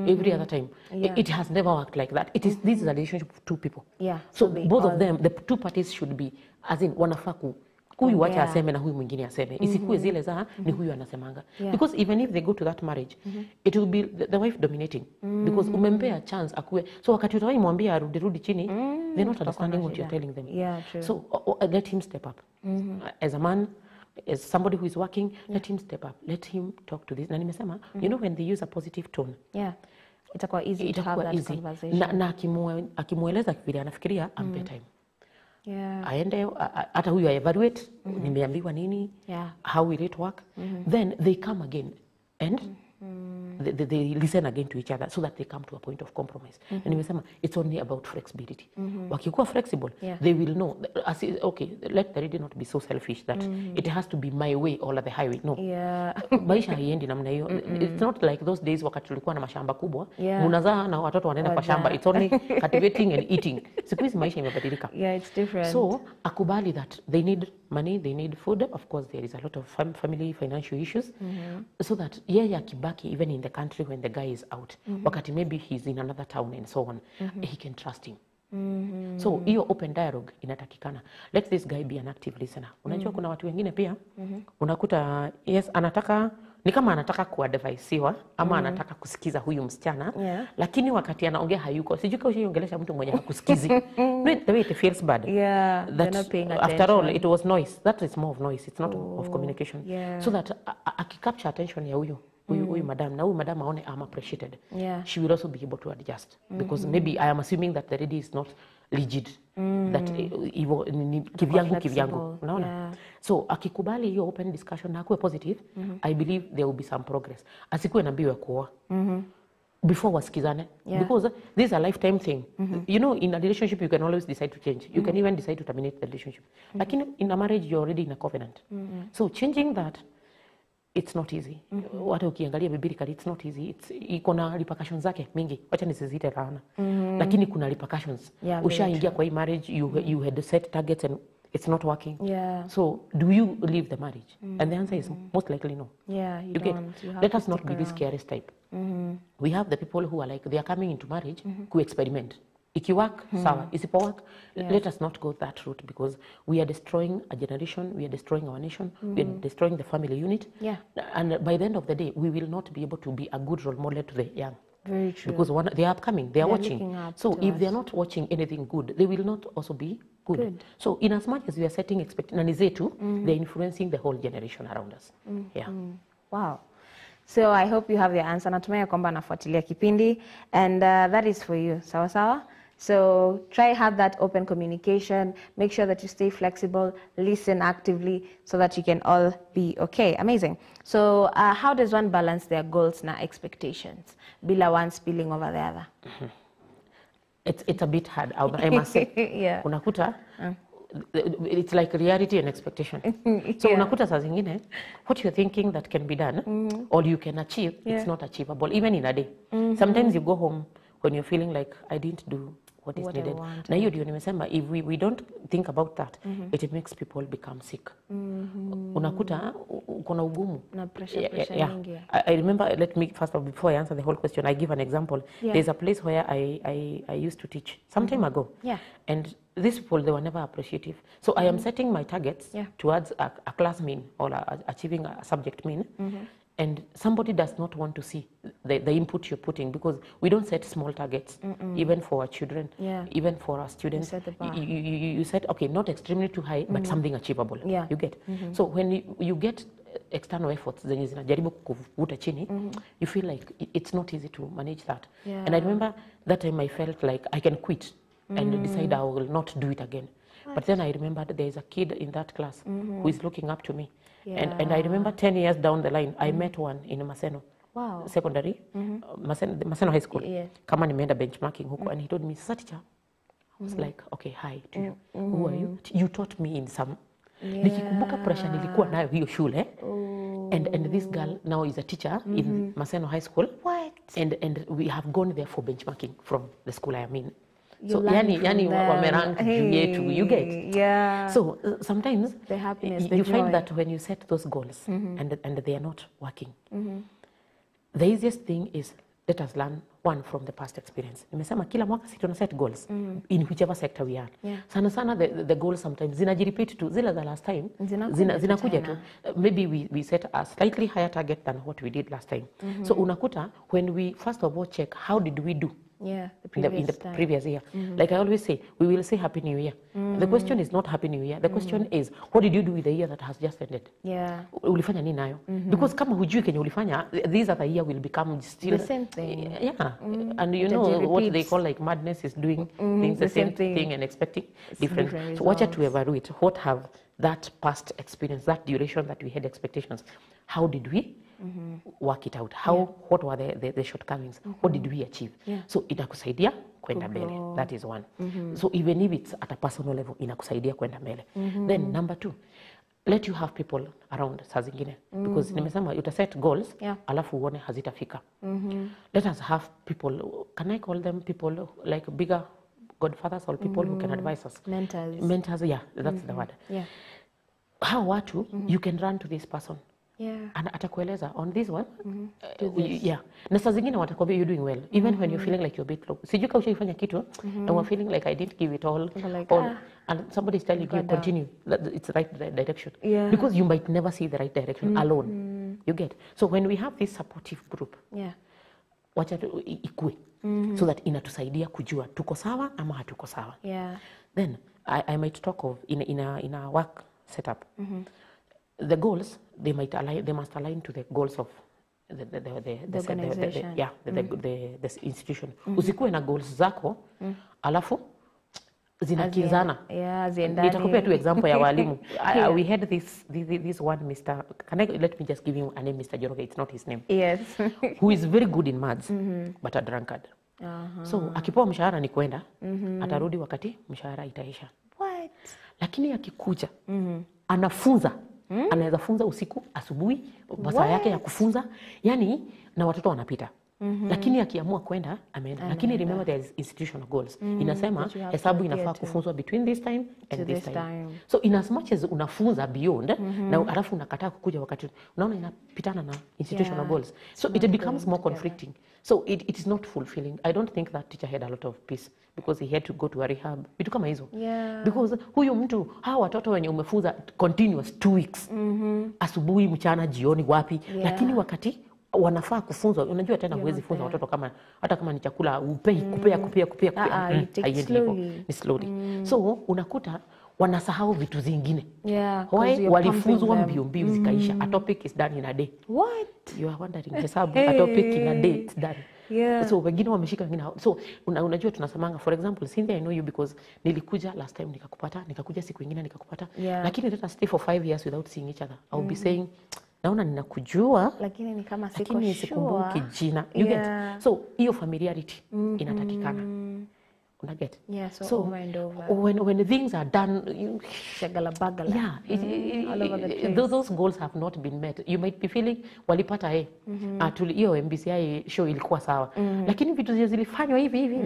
every other time. It has never worked like that. This is a relationship of two people. So both of them, the two parties should be as in wanafaku huyu wacha aseme na huyu mwingine aseme. Isikuwe zile za ni huyu anasemanga. Because even if they go to that marriage, it will be the wife dominating. Because umempea chance akue. So wakati utawai mwambia rudi chini, they're not understanding what you're telling them. So let him step up. As a man, as somebody who is working, let him step up. Let him talk to this. Na nimesema, you know when they use a positive tone. Itakuwa easy to have that conversation. Na akimueleza vile anafikiria, ampe time. Aende hata huyu evaluate nimeambiwa nini, how will it work, then they come again and they listen again to each other so that they come to a point of compromise. And nimesema it's only about flexibility. Wakikuwa flexible, they will know okay, let the lady not be so selfish that it has to be my way or the highway. No. Maisha haiendi namna hiyo. It's not like those days wakati tulikuwa na mashamba kubwa, mnazaa na watoto wanaenda kwa shamba. It's only cultivating and eating. Siku hizi maisha imebadilika. It's different. So akubali that they need money, they need food. Of course there is a lot of family financial issues. So that yeye akibaki even in the country when the guy is out, wakati maybe he's in another town and so on, he can trust him. So hiyo open dialogue inatakikana. Let this guy be an active listener. Unajua kuna watu wengine pia unakuta yes anataka ni kama anataka kuadvisiwa ama anataka kusikiza huyu msichana, lakini wakati anaongea hayuko. Sijui kama ushiongelesha mtu mwenye hakusikizi. The way it feels bad. After all it was noise. That is more of noise. It's not of communication. So that akicapture attention ya huyu madam, na huyu madam aone I'm appreciated, she will also be able to adjust. Because maybe I am assuming that the lady is not rigid, that kivyangu unaona. So akikubali hiyo open discussion na akuwe positive, I believe there will be some progress. Asikuwe na mbiu ya kuoa before wasikizane, because this is a lifetime thing. You know, in a relationship you can always decide to change. You can even decide to terminate the relationship. Lakini in a marriage you're already in a covenant. So changing that, it's not easy. Hata ukiangalia biblically it's not easy. Iko na repercussions zake mingi. Wacha nisizite laana. Lakini kuna repercussions. Ushaingia kwa hii marriage, you had set targets and it's not working. So do you leave the marriage? And the answer is most likely no. You get. Let us not be this careless type. We have the people who are like they are coming into marriage to experiment. Ikiwork, sawa. Isipowork, let us not go that route, because we are destroying a generation, we are destroying our nation, we are destroying the family unit. And by the end of the day, we will not be able to be a good role model to the young. Very true. Because they are upcoming, they are watching. So if they are not watching anything good, they will not also be good. So in as much as we are setting expectations, they are influencing the whole generation around us. Wow. So I hope you have your answer. Natumai kwamba nafuatilia kipindi, and that is for you. Sawa sawa? So try have that open communication. Make sure that you stay flexible, listen actively, so that you can all be okay. Amazing. So how does one balance their goals na expectations bila one spilling over the other? It's a bit hard, I must say. Unakuta it's like reality and expectation. So unakuta saa zingine what you're thinking that can be done or you can achieve, it's not achievable even in a day. Sometimes you go home when you're feeling like I didn't do what is What I needed. want. Na hiyo ndio nimesema, if we don't think about that, it makes people become sick. Unakuta uko na ugumu. Na pressure nyingi. I remember, let me first of all, before I answer the whole question, I give an example. There's a place where I used to teach some time ago. Yeah. And these people, they were never appreciative. So I am setting my targets towards a class mean or achieving a subject mean. And somebody does not want to see the input you're putting, because we don't set small targets, even for our children, even for our students. You set, okay, not extremely too high, but something achievable. You get. So when you get external efforts zenye zinajaribu kuvuta chini, you feel like it's not easy to manage that. And I remember that time I felt like I can quit and decide I will not do it again. But then I remembered there is a kid in that class who is looking up to me. And I remember 10 years down the line, I met one in Maseno secondary, Maseno High School. Kama nimeenda benchmarking huko, and he told me, "Sasa teacher," I was like, "Okay, hi to you. Who are you? You taught me in some." Nikikumbuka pressure nilikuwa nayo hiyo shule. And this girl now is a teacher in Maseno High School. And we have gone there for benchmarking from the school I am in. So yani wamerank juu yetu, you get. So sometimes the happiness, you find that when you set those goals and they are not working, the easiest thing is let us learn one from the past experience. Nimesema kila mwaka sisi tuna set goals in whichever sector we are. Sana the goals sometimes zinajirepeat tu zile za last time, zinakuja tu. Maybe we set a slightly higher target than what we did last time. So unakuta when we first of all check how did we do in the previous year. Like I always say, we will say Happy New Year. The question is not Happy New Year. The question is, what did you do with the year that has just ended? Ulifanya nini nayo? Because kama hujui kenye ulifanya, these other year will become still the same thing. And you know what they call like madness is doing things the same thing and expecting different. So watch out to evaluate what have that past experience, that duration that we had expectations. How did we work it out? What were the shortcomings? What did we achieve? So inakusaidia kwenda mbele. That is one. So even if it's at a personal level, inakusaidia kwenda mbele. Then number 2, let you have people around saa zingine. Because nimesema utaset goals, alafu uone hazitafika. Let us have people, can I call them people like bigger godfathers or people who can advise us? Mentors, that's the word. Hao watu, you can run to this person. Atakueleza on this one. Na saa zingine watakwambia you're doing well even when you're feeling like you're a bit low. Sijui kama ushaifanya kitu and we're feeling like I didn't give it all, and somebody is telling you continue, it's the right direction, because you might never see the right direction alone. You get. So when we have this supportive group, wacha ikue so that inatusaidia kujua tuko sawa ama hatuko sawa. Then I might talk of in a work setup. The goals they must align to the goals of the organization. The institution. Usikuwe na goals zako alafu zinakinzana. Nitakupea tu example ya walimu. We had this one Mr. Let me just give him a name, Mr. Joroge. It's not his name. Who is very good in maths but a drunkard. So akipewa mshahara ni kwenda, atarudi wakati mshahara itaisha. Lakini akikuja anafunza, anaweza funza usiku, asubuhi, masaa yake ya kufunza, yani na watoto wanapita. Lakini akiamua kwenda ameenda. Lakini remember there is institutional goals. Inasema hesabu inafaa kufunzwa between this time and this time. So in as much as unafunza beyond na alafu unakataa kukuja wakati unaona inapitana na institutional goals. So it becomes more conflicting. So it is not fulfilling. I don't think that teacher had a lot of peace because he had to go to a rehab. Vitu kama hizo. Because huyo mtu, hawa watoto wenye umefunza continuous 2 weeks. Asubuhi, mchana, jioni, wapi. Lakini wakati wanafaa kufunzwa, unajua tena huwezi funza watoto kama hata kama ni chakula kupea ni slowly. So unakuta wanasahau vitu zingine. Walifunzwa mbio zikaisha. A topic is done in a day. What? You are wondering, hesabu a topic in a day it's done. So wengine wameshika wengine. So unajua tunasemanga, for example, Cynthia, I know you because nilikuja last time nikakupata, nikakuja siku nyingine nikakupata. Lakini let us stay for 5 years without seeing each other. I will be saying naona ninakujua lakini ni kama sikumbuki jina. You get? So hiyo familiarity inatakikana. Una get? So over and over. When things are done, shagala bagala. Those goals have not been met. You might be feeling walipata hiyo MBCI show ilikuwa sawa. Lakini vitu zilifanywa hivi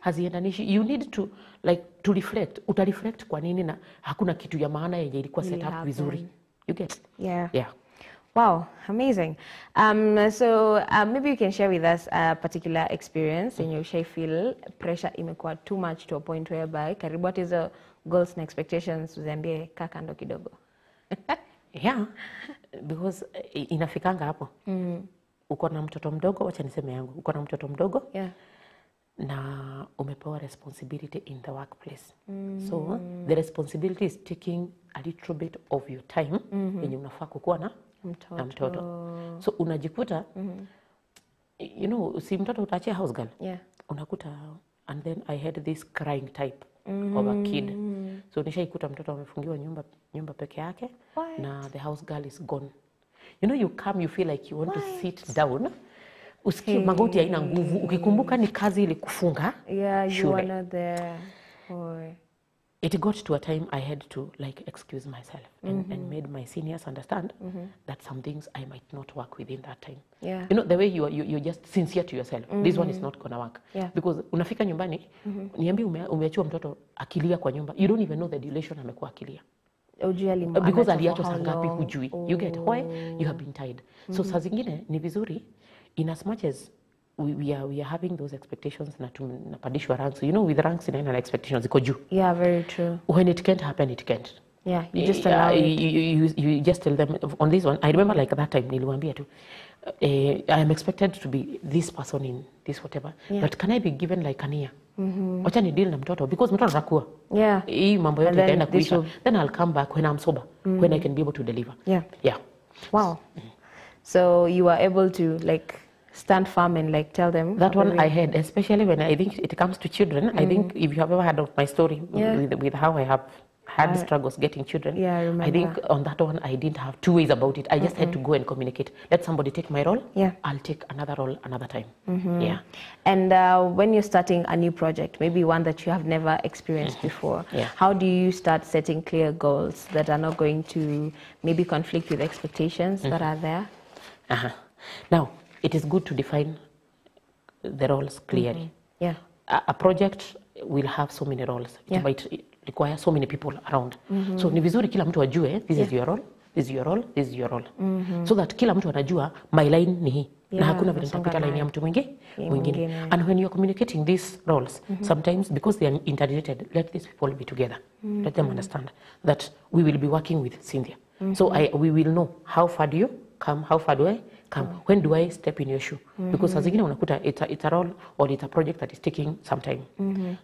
haziendanishi. You need to like to reflect. Utareflect kwa nini na hakuna kitu ya maana yenye ilikuwa set up vizuri. You get? Yeah. Yeah. Wow, amazing. So maybe you can share with us a particular experience in your shy feel pressure imekuwa too much to a point whereby karibu hata hizo goals na expectations uziambie kando kidogo. Yeah, because inafikanga hapo. Uko na mtoto mdogo, wacha niseme yangu. Uko na mtoto mdogo. Yeah. Na umepewa responsibility in the workplace. So the responsibility is taking a little bit of your time yenye unafaa kukuwa na mtoto. So unajikuta you know, si mtoto utaachia house girl. Yeah. Unakuta, and then I had this crying type of a kid. So nishaikuta mtoto amefungiwa nyumba peke yake na the house girl is gone. You know, you come, you feel like you want to sit down. Usikie magoti haina nguvu, ukikumbuka ni kazi ile kufunga. Yeah, you are not there. It got to a time I had to like excuse myself and made my seniors understand that some things I might not work within that time. Yeah. You know, the way you're just sincere to yourself. This one is not gonna work. Yeah. Because unafika nyumbani, niambie umeachua mtoto akilia kwa nyumba, you don't even know the duration amekuwa akilia. Because aliachwa saa ngapi hujui. You get why you have been tired. So saa zingine ni vizuri, in as much as we are having those expectations na tunapandishwa ranks. You know, with ranks in expectations iko juu. Yeah, very true. When it can't happen, it can't. Yeah, you just allow it. You just tell them on this one. I remember like that time niliwaambia tu, I am expected to be this person in this whatever, but can I be given like an year? Wacha ni deal na mtoto because mtoto atakuwa. Yeah. Hii mambo yote itaenda kuisha. Then I'll come back when I'm sober, when I can be able to deliver. Yeah. Yeah. Wow. So you are able to like stand firm and like tell them. That one I had, especially when I think it comes to children. I think if you have ever heard of my story with how I have had struggles getting children. Yeah, I remember. I think on that one I didn't have two ways about it. I just had to go and communicate. Let somebody take my role. Yeah. I'll take another role another time. Yeah. And when you're starting a new project, maybe one that you have never experienced before, how do you start setting clear goals that are not going to maybe conflict with expectations that are there? Now, it is good to define the roles clearly. Yeah. A project will have so many roles. It might require so many people around. So ni vizuri kila mtu ajue this is your role, this is your role, this is your role. So that kila mtu anajua my line ni hii. Na hakuna vile nitapita line ya mtu mwingine. And when you're communicating these roles, sometimes because they are interrelated, let these people be together. Let them understand that we will be working with Cynthia. So we will know how far do you come, how far do I come, when do I step in your shoe? Because saa zingine unakuta it's a role or it's a project that is taking some time.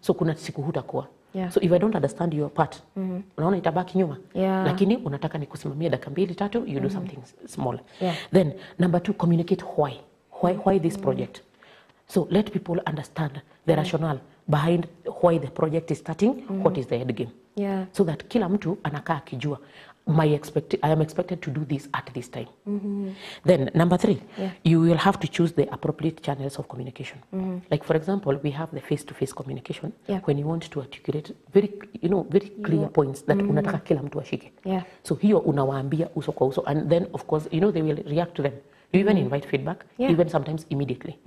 So kuna siku hutakuwa. So if I don't understand your part, unaona itabaki nyuma. Lakini unataka nikusimamia dakika 2-3, you do something small. Then number 2, communicate why. Why this project? So let people understand the rationale behind why the project is starting, what is the end game. So that kila mtu anakaa akijua I am expected to do this at this time. Then number 3, you will have to choose the appropriate channels of communication. Like for example, we have the face-to-face communication when you want to articulate very clear points that unataka kila mtu ashike. So hiyo unawaambia uso kwa uso, and then of course they will react to them. You even invite feedback, even sometimes immediately.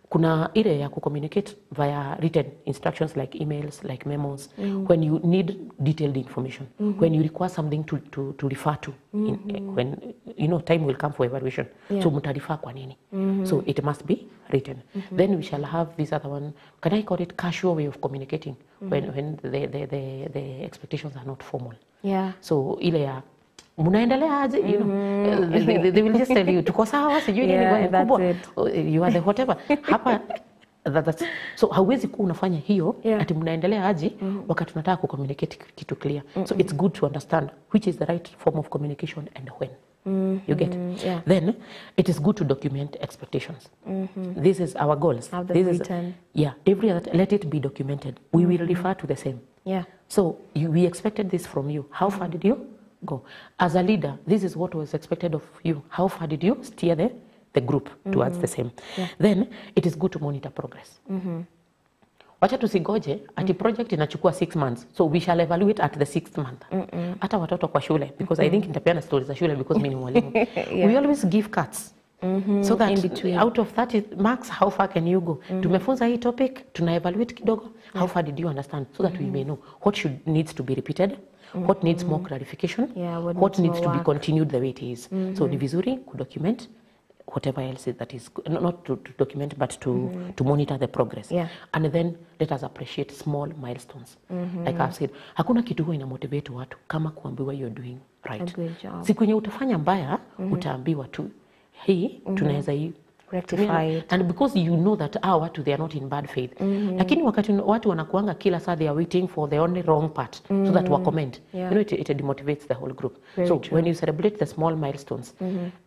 Kuna ile ya communicate via written instructions like emails, like memos, when you need detailed information, when you require something to refer to, when time will come for evaluation. So mutarifa kwa nini. So it must be written. Then we shall have this other one, can I call it casual way of communicating, when the expectations are not formal. So ile ya munaendelea aje, they will just tell you tuko sawa, sijui nini bwana kubwa, you are the whatever hapa. So hauwezi kuwa unafanya hiyo ati mnaendelea aje wakati tunataka ku communicate kitu clear. So it's good to understand which is the right form of communication and when. You get? Then it is good to document expectations. This is our goals. This is every other, let it be documented. We will refer to the same. So we expected this from you. How far did you go? As a leader, this is what was expected of you. How far did you steer the group towards the same? Then it is good to monitor progress. Wacha tusigoje ati project inachukua 6 months, so we shall evaluate at the 6th month. Hata watoto kwa shule, because I think nitapeana stories za shule because mimi ni mwalimu. We always give cuts So that In between. out of 30 marks, how far can you go? Tumefunza hii topic, tuna evaluate kidogo. How far did you understand? So that we may know what needs to be repeated, what needs more clarification, what needs to be continued the way it is. So ni vizuri kudocument whatever else that is, not to document, but to monitor the progress. And then let us appreciate small milestones. Like I've said, hakuna kitu huwa ina motivate watu kama kuambiwa you're doing right. Siku yenye utafanya mbaya, utaambiwa tu, hii, tunaweza hii rectify it. And because you know that watu they are not in bad faith. Lakini wakati watu wanakuanga kila saa they are waiting for the only wrong part so that wa comment. You know, it demotivates the whole group. So when you celebrate the small milestones,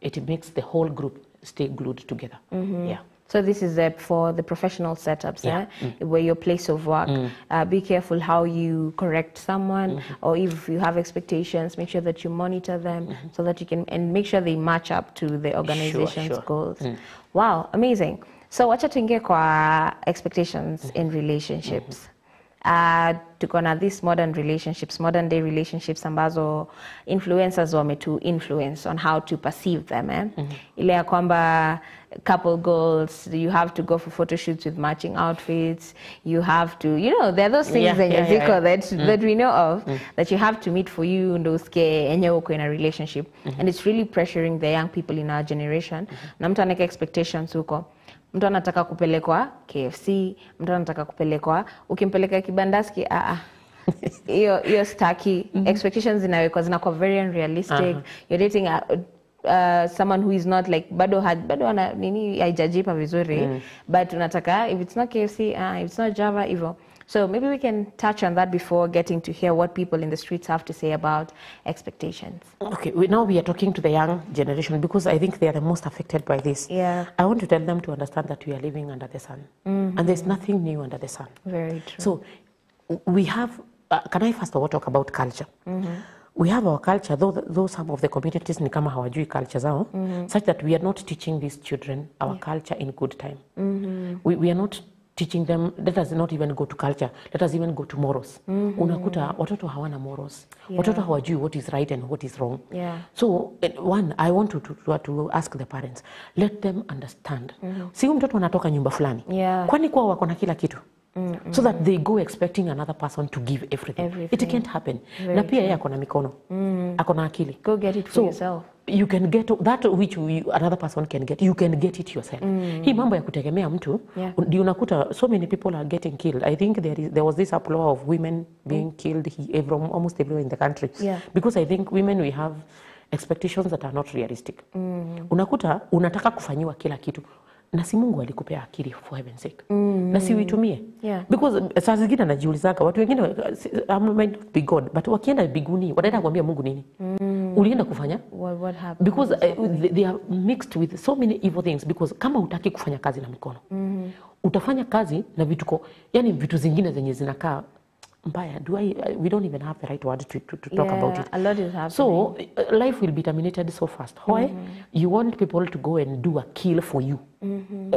it makes the whole group stay glued together. So this is for the professional setups, where your place of work. Be careful how you correct someone, or if you have expectations, make sure that you monitor them so that you can, and make sure they match up to the organization's goals. Wow, amazing. So wacha tuingie kwa expectations in relationships. Tuko na these modern day relationships ambazo influencers wametu influence on how to perceive them. Ile ya kwamba couple goals, you have to go for photo shoots with matching outfits, you have to, you know, there are those things that we know of, that you have to meet for you ndo usikie enye uko in a relationship. And it's really pressuring the young people in our generation. Na mtu anaweka expectations huko. Mtu anataka kupelekwa KFC, mtu anataka kupelekwa, ukimpeleka kibandaski, hiyo staki. Expectations zinakuwa very unrealistic. You're dating someone who is not like, bado ana nini haijajipa vizuri, but unataka, if it's not KFC, if it's not Java, hivyo. So maybe we can touch on that before getting to hear what people in the streets have to say about expectations. Okay, now we are talking to the young generation because I think they are the most affected by this. I want to tell them to understand that we are living under the sun. And there's nothing new under the sun. Very true. So we have, can I first of all talk about culture? We have our culture, though some of the communities ni kama hawajui culture zao, such that we are not teaching these children our culture in good time. We are not teaching them, let us not even go to culture, let us even go to morals. Unakuta watoto hawana morals. Watoto hawajui what is right and what is wrong. So one, I want to ask the parents, let them understand. Si mtoto anatoka nyumba fulani. Kwani kwa wako na kila kitu? So that they go expecting another person to give everything. It can't happen. Na pia yeye akona mikono. Akona akili. Go get it for yourself. You can get that which another person can get. You can get it yourself. Hii mambo ya kutegemea mtu, unakuta so many people are getting killed. I think there was this uproar of women being killed almost everywhere in the country. Because I think women, we have expectations that are not realistic. Unakuta unataka kufanyiwa kila kitu. Na si Mungu alikupea akili for heaven's sake. Na si uitumie. Because saa zingine najiulizaka watu wengine, might not be God, but wakienda biguni wanaenda kuambia Mungu nini? Ulienda kufanya? What happened? Because they are mixed with so many evil things. Because kama utaki kufanya kazi na mikono, utafanya kazi na vituko, yani vitu zingine zenye zinakaa mbaya. We don't even have the right word to talk about it. A lot is happening. So life will be terminated so fast. Why? You want people to go and do a kill for you.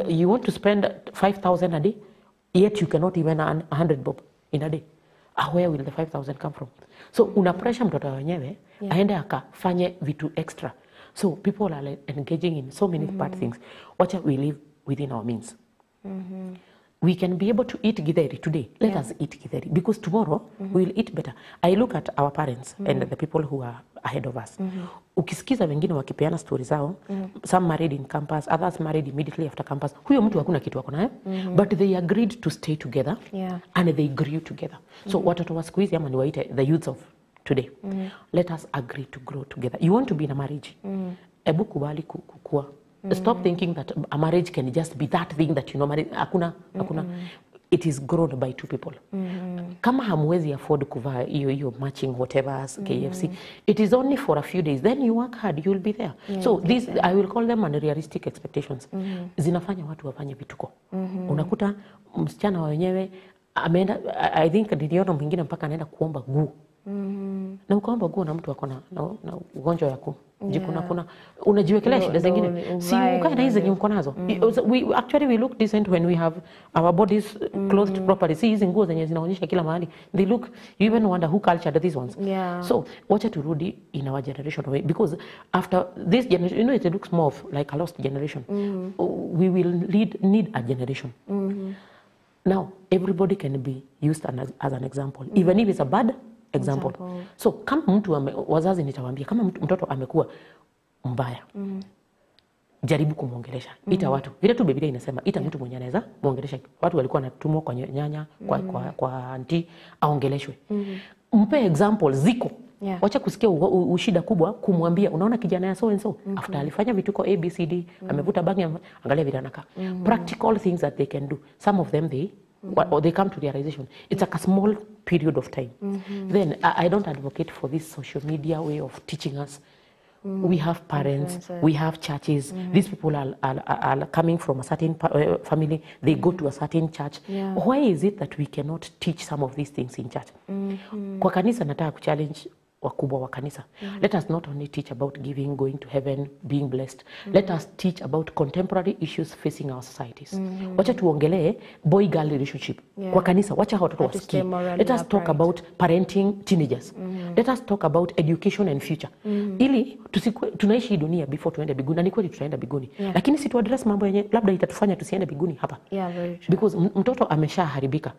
You want to spend 5,000 a day, yet you cannot even earn 100 bob in a day. Where will the 5,000 come from? So una pressure mtoto wenyewe aende akafanye vitu extra. So people are engaging in so many bad things. Watch out, we live within our means. We can be able to eat githeri today. Let us eat githeri, because tomorrow we'll eat better. I look at our parents and the people who are ahead of us. Ukisikiza wengine wakipeana stories zao, some married in campus, others married immediately after campus. Huyo mtu hakuna kitu wako nayo, but they agreed to stay together and they grew together. So watoto wa siku hizi ama niwaite the youths of today, let us agree to grow together. You want to be in a marriage, ebu kubali kukua. Stop thinking that a marriage can just be that thing that you know marriage. Hakuna. It is grown by two people. Kama hamwezi afford kuvaa hiyo matching whatever KFC, it is only for a few days. Then you work hard, you'll be there. So this, I will call them unrealistic expectations. Zinafanya watu wafanye vituko. Unakuta msichana wenyewe ameenda, I think niliona mwingine mpaka anaenda kuomba guu na ukaomba nguo na mtu ako na ugonjwa ya kuna unajiwekelea shida zingine, si ukae na hizi zenye uko nazo. We look decent when we have our bodies clothed properly. Si hizi nguo zenye zinaonyesha kila mahali, they look, you even wonder who cultured these ones. So wacha turudi in our generation way, because after this generation, you know, it looks more of like a lost generation. We will need a generation. Now everybody can be used as an example, even if it's a bad example. So kama mtu wazazi nitawaambia, kama mtoto amekuwa mbaya, jaribu kumwongelesha. Ita watu. Vile tu Biblia inasema, ita mtu mwenye anaweza muongelesha. Watu walikuwa wanatumwa kwa nyanya, kwa auntie, aongeleshwe. Mpe example ziko. Wacha kusikia ushida kubwa kumwambia, unaona kijana ya so and so after alifanya vituko ABCD, amevuta bangi, angalia vile anakaa. Practical things that they can do. Some of them they come to realization. It's like a small period of time. Then I don't advocate for this social media way of teaching us. We have parents, we have churches. These people are coming from a certain family. They go to a certain church. Why is it that we cannot teach some of these things in church? Kwa kanisa nataka kuchallenge wakubwa wa kanisa. Let us not only teach about giving, going to heaven, being blessed. Let us teach about contemporary issues facing our societies. Wacha tuongelee boy-girl relationship. Kwa kanisa, wacha watoto wasikie. Let us talk about parenting teenagers. Let us talk about education and future. Ili tunaishi dunia before tuende biguni. Na ni kweli tutaenda biguni. Lakini si tu address mambo yenye labda itatufanya tusiende biguni hapa. Because mtoto ameshaharibika.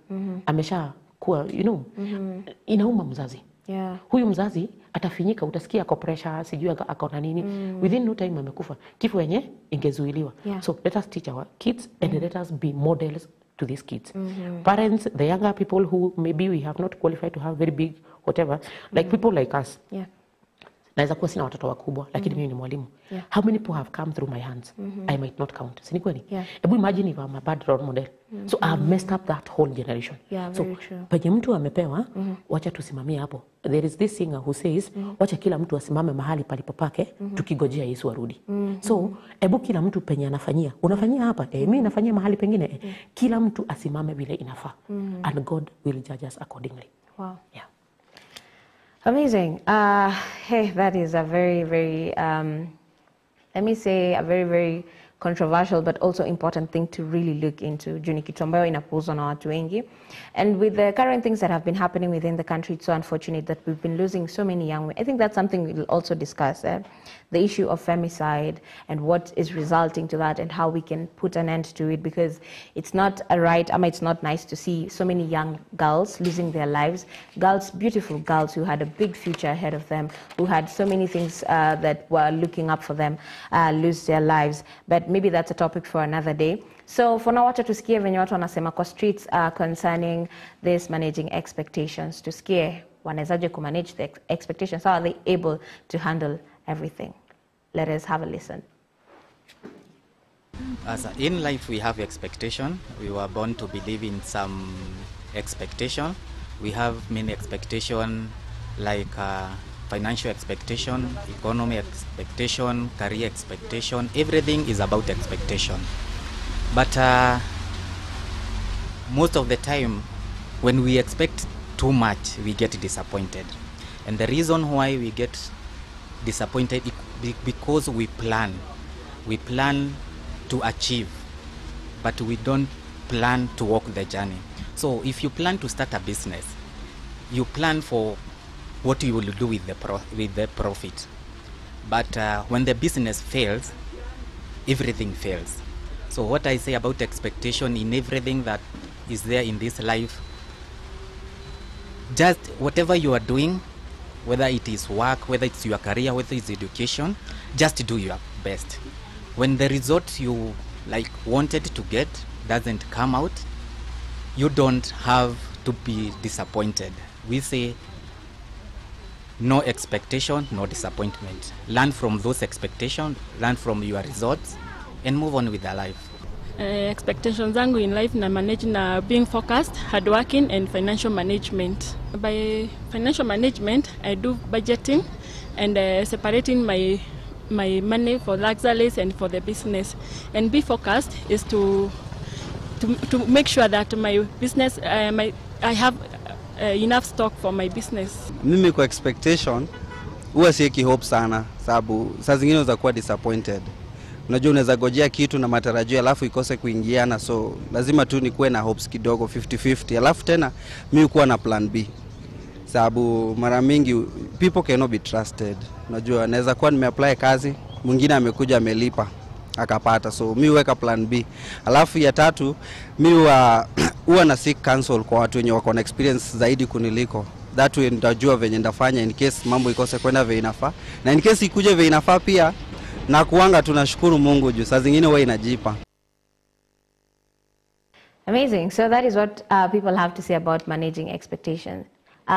Ameshakuwa, you know, inauma mzazi. Huyu mzazi atafinyika, utasikia ako pressure, sijui ako na nini. Within no time amekufa. Kifo yenye ingezuiliwa. So let us teach our kids and let us be models to these kids. Parents, the younger people who maybe we have not qualified to have very big whatever, like people like us. Naweza kuwa sina watoto wakubwa, lakini mimi ni mwalimu. How many people have come through my hands? I might not count. Si ni kweli? Hebu imagine if I'm a bad role model. So I have messed up that whole generation. So penye mtu amepewa, wacha tusimamie hapo. There is this singer who says, wacha kila mtu asimame mahali palipopake, tukigojea Yesu arudi. So hebu kila mtu penye anafanyia, unafanyia hapa, mimi nafanyia mahali pengine, kila mtu asimame vile inafaa. And God will judge us accordingly. Wow. Amazing. Hey, that is a very, very, let me say, a very, very controversial but also important thing to really look into. Juu ni kitu ambayo inapuuzwa na watu wengi. And with the current things that have been happening within the country, it's so unfortunate that we've been losing so many young women. I think that's something we'll also discuss, the issue of femicide and what is resulting to that and how we can put an end to it, because it's not a right, it's not nice to see so many young girls losing their lives. Girls, beautiful girls who had a big future ahead of them, who had so many things that were looking up for them, lose their lives. But maybe that's a topic for another day. So for now, wacha tusikie venye watu wanasema kwa streets concerning this managing expectations. Tusikie wanawezaje kumanage the expectations. How are they able to handle everything? Let us have a listen. As in life, we have expectation. We were born to believe in some expectation. We have many expectation, like financial expectation, economy expectation, career expectation. Everything is about expectation. But most of the time, when we expect too much, we get disappointed. And the reason why we get disappointed is because we plan. We plan to achieve, but we don't plan to walk the journey. So if you plan to start a business, you plan for what you will do with the profit. But when the business fails, everything fails. So what I say about expectation in everything that is there in this life, just whatever you are doing, whether it is work, whether it's your career, whether it's education, just do your best. When the result you wanted to get doesn't come out, you don't have to be disappointed. We say no expectation, no disappointment. Learn from those expectations, learn from your results, and move on with your life. Expectations zangu in life na manage na being focused, hardworking, and financial management. By financial management, I do budgeting and separating my money for luxuries and for the business. And be focused is to make sure that my business, I have enough stock for my business. Mimi kwa expectation huwa sieki hope sana, sababu saa zingine unaweza kuwa disappointed. Unajua unaweza gojea kitu na matarajio alafu ikose kuingiana, so lazima tu nikuwe na hopes kidogo 50-50. Alafu tena mimi kuwa na plan B. Sababu mara mingi people cannot be trusted. Unajua naweza kuwa nimeapply kazi, mwingine amekuja amelipa akapata, so mimi weka plan B. Alafu ya tatu mimi huwa na seek counsel kwa watu wenye wako na experience zaidi kuniliko. That way nitajua venye ndafanya in case mambo ikose kwenda vile inafaa, na in case ikuje vile inafaa pia na kuanga tunashukuru Mungu juu saa zingine huwa inajipa. Amazing. So that is what people have to say about managing expectations.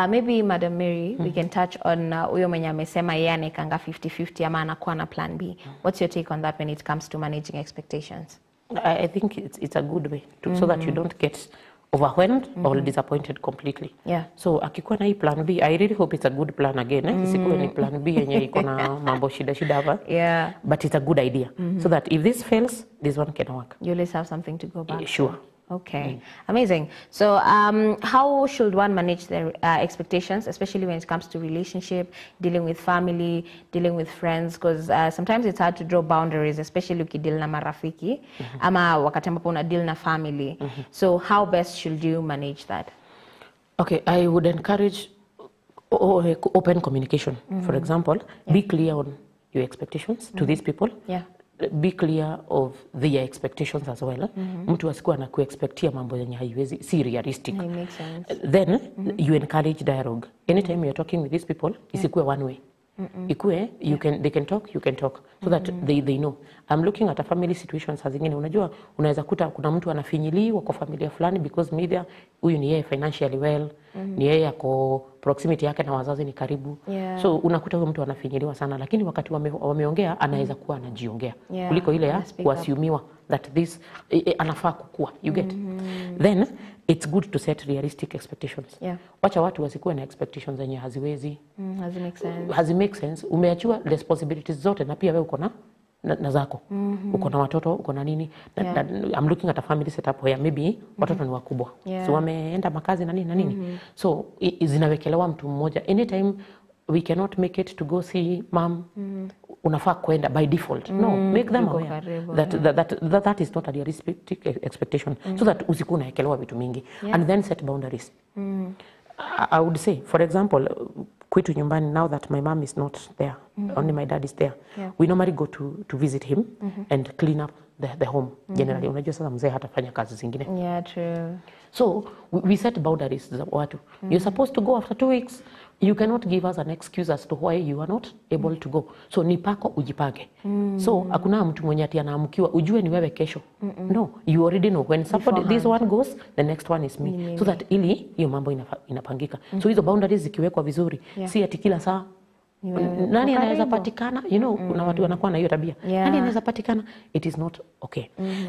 Maybe Madam Mary, we can touch on huyo mwenye amesema yeye anekanga 50-50 ama anakuwa na plan B. What's your take on that when it comes to managing expectations? I think it's a good way so that you don't get overwhelmed or disappointed completely. Yeah. So akikuwa na hii plan B, I really hope it's a good plan again. Isikuwe ni plan B yenye iko na mambo shida hapa. Yeah. But it's a good idea. So that if this fails, this one can work. You always have something to go back. Sure. Okay, amazing. So how should one manage their expectations, especially when it comes to relationship, dealing with family, dealing with friends? Because sometimes it's hard to draw boundaries, especially ukideal na marafiki, ama wakati ambapo una deal na family. So how best should you manage that? Okay, I would encourage open communication. For example, be clear on your expectations to these people. Yeah. Be clear of their expectations as well. Mtu asikuwa na kuexpectia mambo yenye haiwezi, si realistic. It makes sense. Then you encourage dialogue. Anytime you're talking with these people, isikuwe one way. Ikue, they can talk, you can talk, so that they know. I'm looking at a family situation saa zingine, unajua unaweza kuta kuna mtu anafinyiliwa kwa familia fulani because media huyu ni yeye financially well, ni yeye ako proximity yake na wazazi ni karibu. So unakuta huyo mtu anafinyiliwa sana, lakini wakati wameongea anaweza kuwa anajiongea kuliko ile ya kuassumiwa that this anafaa kukua, you get. Then it's good to set realistic expectations. Wacha watu wasikuwe na expectations zenye haziwezi, hazi make sense. Umeachua responsibilities zote na pia wewe uko na zako. Uko na watoto, uko na nini. I'm looking at a family setup where maybe watoto ni wakubwa. So wameenda makazi na nini. So zinawekelewa mtu mmoja. Anytime we cannot make it to go see mom, unafaa kwenda by default. No, make them aware that is not a realistic expectation. So that usikuwa unaekelewa vitu mingi. And then set boundaries. I would say, for example, kwetu nyumbani, now that my mom is not there, only my dad is there, we normally go to visit him and clean up the home generally. Unajua sasa mzee hatafanya kazi zingine. Yeah, true. So we set boundaries za watu. You're supposed to go after 2 weeks. You cannot give us an excuse as to why you are not able to go. So ni pako ujipage. So hakuna mtu mwenye ati anaamkiwa ujue ni wewe kesho. No, you already know when somebody this one goes, the next one is me. So that ili hiyo mambo inapangika. So hizo boundaries zikiwekwa vizuri, si ati kila saa nani anaweza patikana, you know, kuna watu wanakuwa na hiyo tabia. Nani anaweza patikana? It is not okay.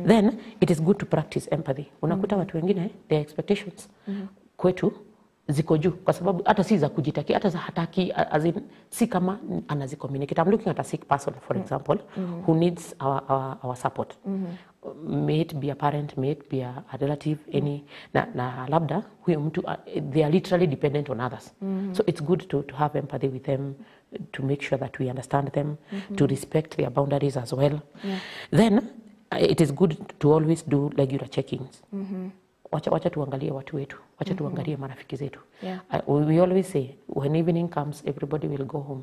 Then it is good to practice empathy. Unakuta watu wengine their expectations kwetu ziko juu kwa sababu hata si za kujitakia, hata za hataki, as in, si kama anazicommunicate. I'm looking at a sick person, for example, who needs our support. May it be a parent, may it be a relative, any na labda huyo mtu they are literally dependent on others. So it's good to have empathy with them, to make sure that we understand them, to respect their boundaries as well. Then it is good to always do regular check-ins. Wacha tuangalie watu wetu, wacha tuangalie marafiki zetu. We always say when evening comes everybody will go home.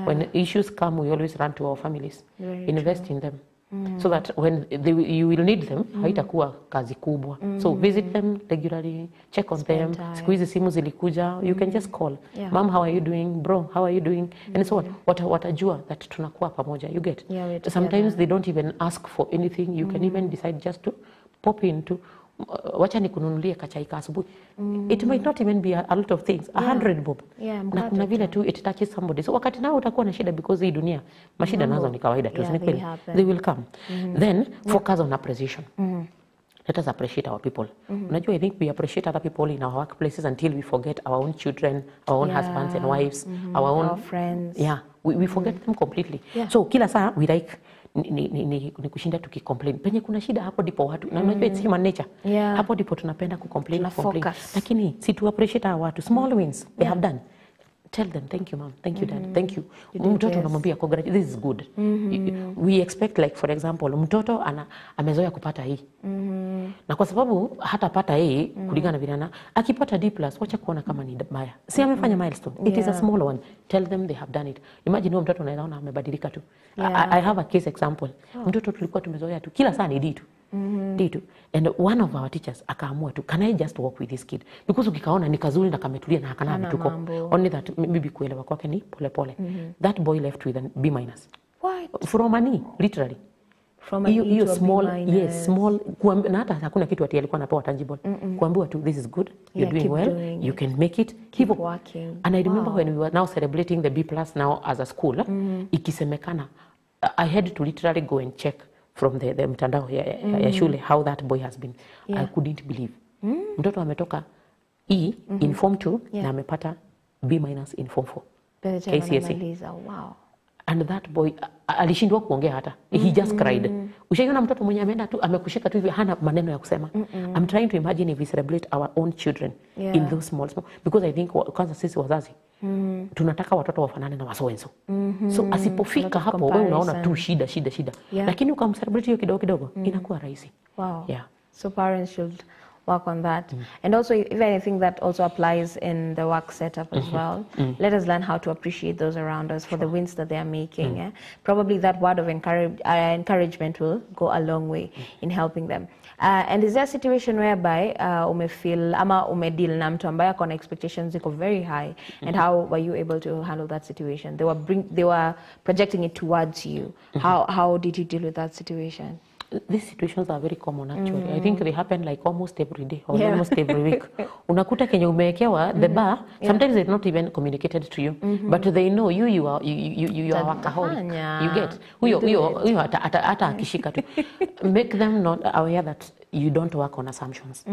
When issues come we always run to our families. Invest in them. So that when you will need them, haitakuwa kazi kubwa. So visit them regularly, check on them. Siku hizi simu zilikuja, you can just call. Mom, how are you doing? Bro, how are you doing? And so on. Watajua that tunakuwa pamoja, you get. Sometimes they don't even ask for anything. You can even decide just to pop into wacha nikununulie kachai ka asubuhi. It might not even be a lot of things, 100 bob. Na kuna vile tu it touches somebody. So wakati nao utakuwa na shida because hii dunia mashida nazo ni kawaida tu, si kweli? They will come. Then focus on appreciation. Let us appreciate our people. Unajua, I think we appreciate other people in our workplaces until we forget our own children, our own husbands and wives, our own friends. We forget them completely. So kila saa we like ni kushinda tukicomplain. Penye kuna shida hapo ndipo watu na unajua it's human nature. Hapo ndipo tunapenda kucomplain. Lakini si tu appreciate our watu small wins they have done. Tell them thank you mom, thank you dad, thank you. Mtoto unamwambia congratulations, this is good. We expect like for example mtoto amezoea kupata hii. Na kwa sababu hatapata hii kulingana vile akipata D+ wacha kuona kama ni mbaya. Si amefanya milestone. It is a small one. Tell them they have done it. Imagine huyo mtoto unaona amebadilika tu. I have a case example. Mtoto tulikuwa tumezoea tu kila saa ni D tu. D2. And one of our teachers akaamua tu, can I just work with this kid? Because ukikaona ni kazuri na kametulia na hakana vituko. Only that maybe kuelewa kwake ni pole pole. That boy left with a B-. What? From an E, literally. From an E to small, a B-. Yes, small. Na hata hakuna kitu ati alikuwa anapewa tangible. Kuambiwa tu, this is good, you're doing well, you can make it, keep working. And I remember when we were now celebrating the B+ now as a school, ikisemekana, I had to literally go and check from the mtandao ya shule how that boy has been. I couldn't believe. Mtoto ametoka E in form 2 na amepata B- in form 4. KCSE. Wow. And that boy alishindwa kuongea hata. He just cried. Ushaiona mtoto mwenye ameenda tu amekushika tu hivi hana maneno ya kusema. I'm trying to imagine if we celebrate our own children in those small because I think kwanza sisi wazazi tunataka watoto wafanane na wasowenso. So asipofika hapo wewe unaona tu shida. Lakini ukamcelebrate hiyo kidogo inakuwa rahisi. Wow. So parents should work on that. And also if anything that also applies in the work setup as well. Let us learn how to appreciate those around us for the wins that they are making. Probably that word of encouragement will go a long way in helping them. And is there a situation whereby umefeel ama umedeal na mtu ambaye akona expectations ziko very high, and how were you able to handle that situation? They were projecting it towards you. How did you deal with that situation? These situations are very common actually. I think they happen like almost every day or almost every week. Unakuta kenye umewekewa the bar, sometimes it's not even communicated to you, but they know you are workaholic. You get huyo hata akishika tu. Make them not aware that you don't work on assumptions.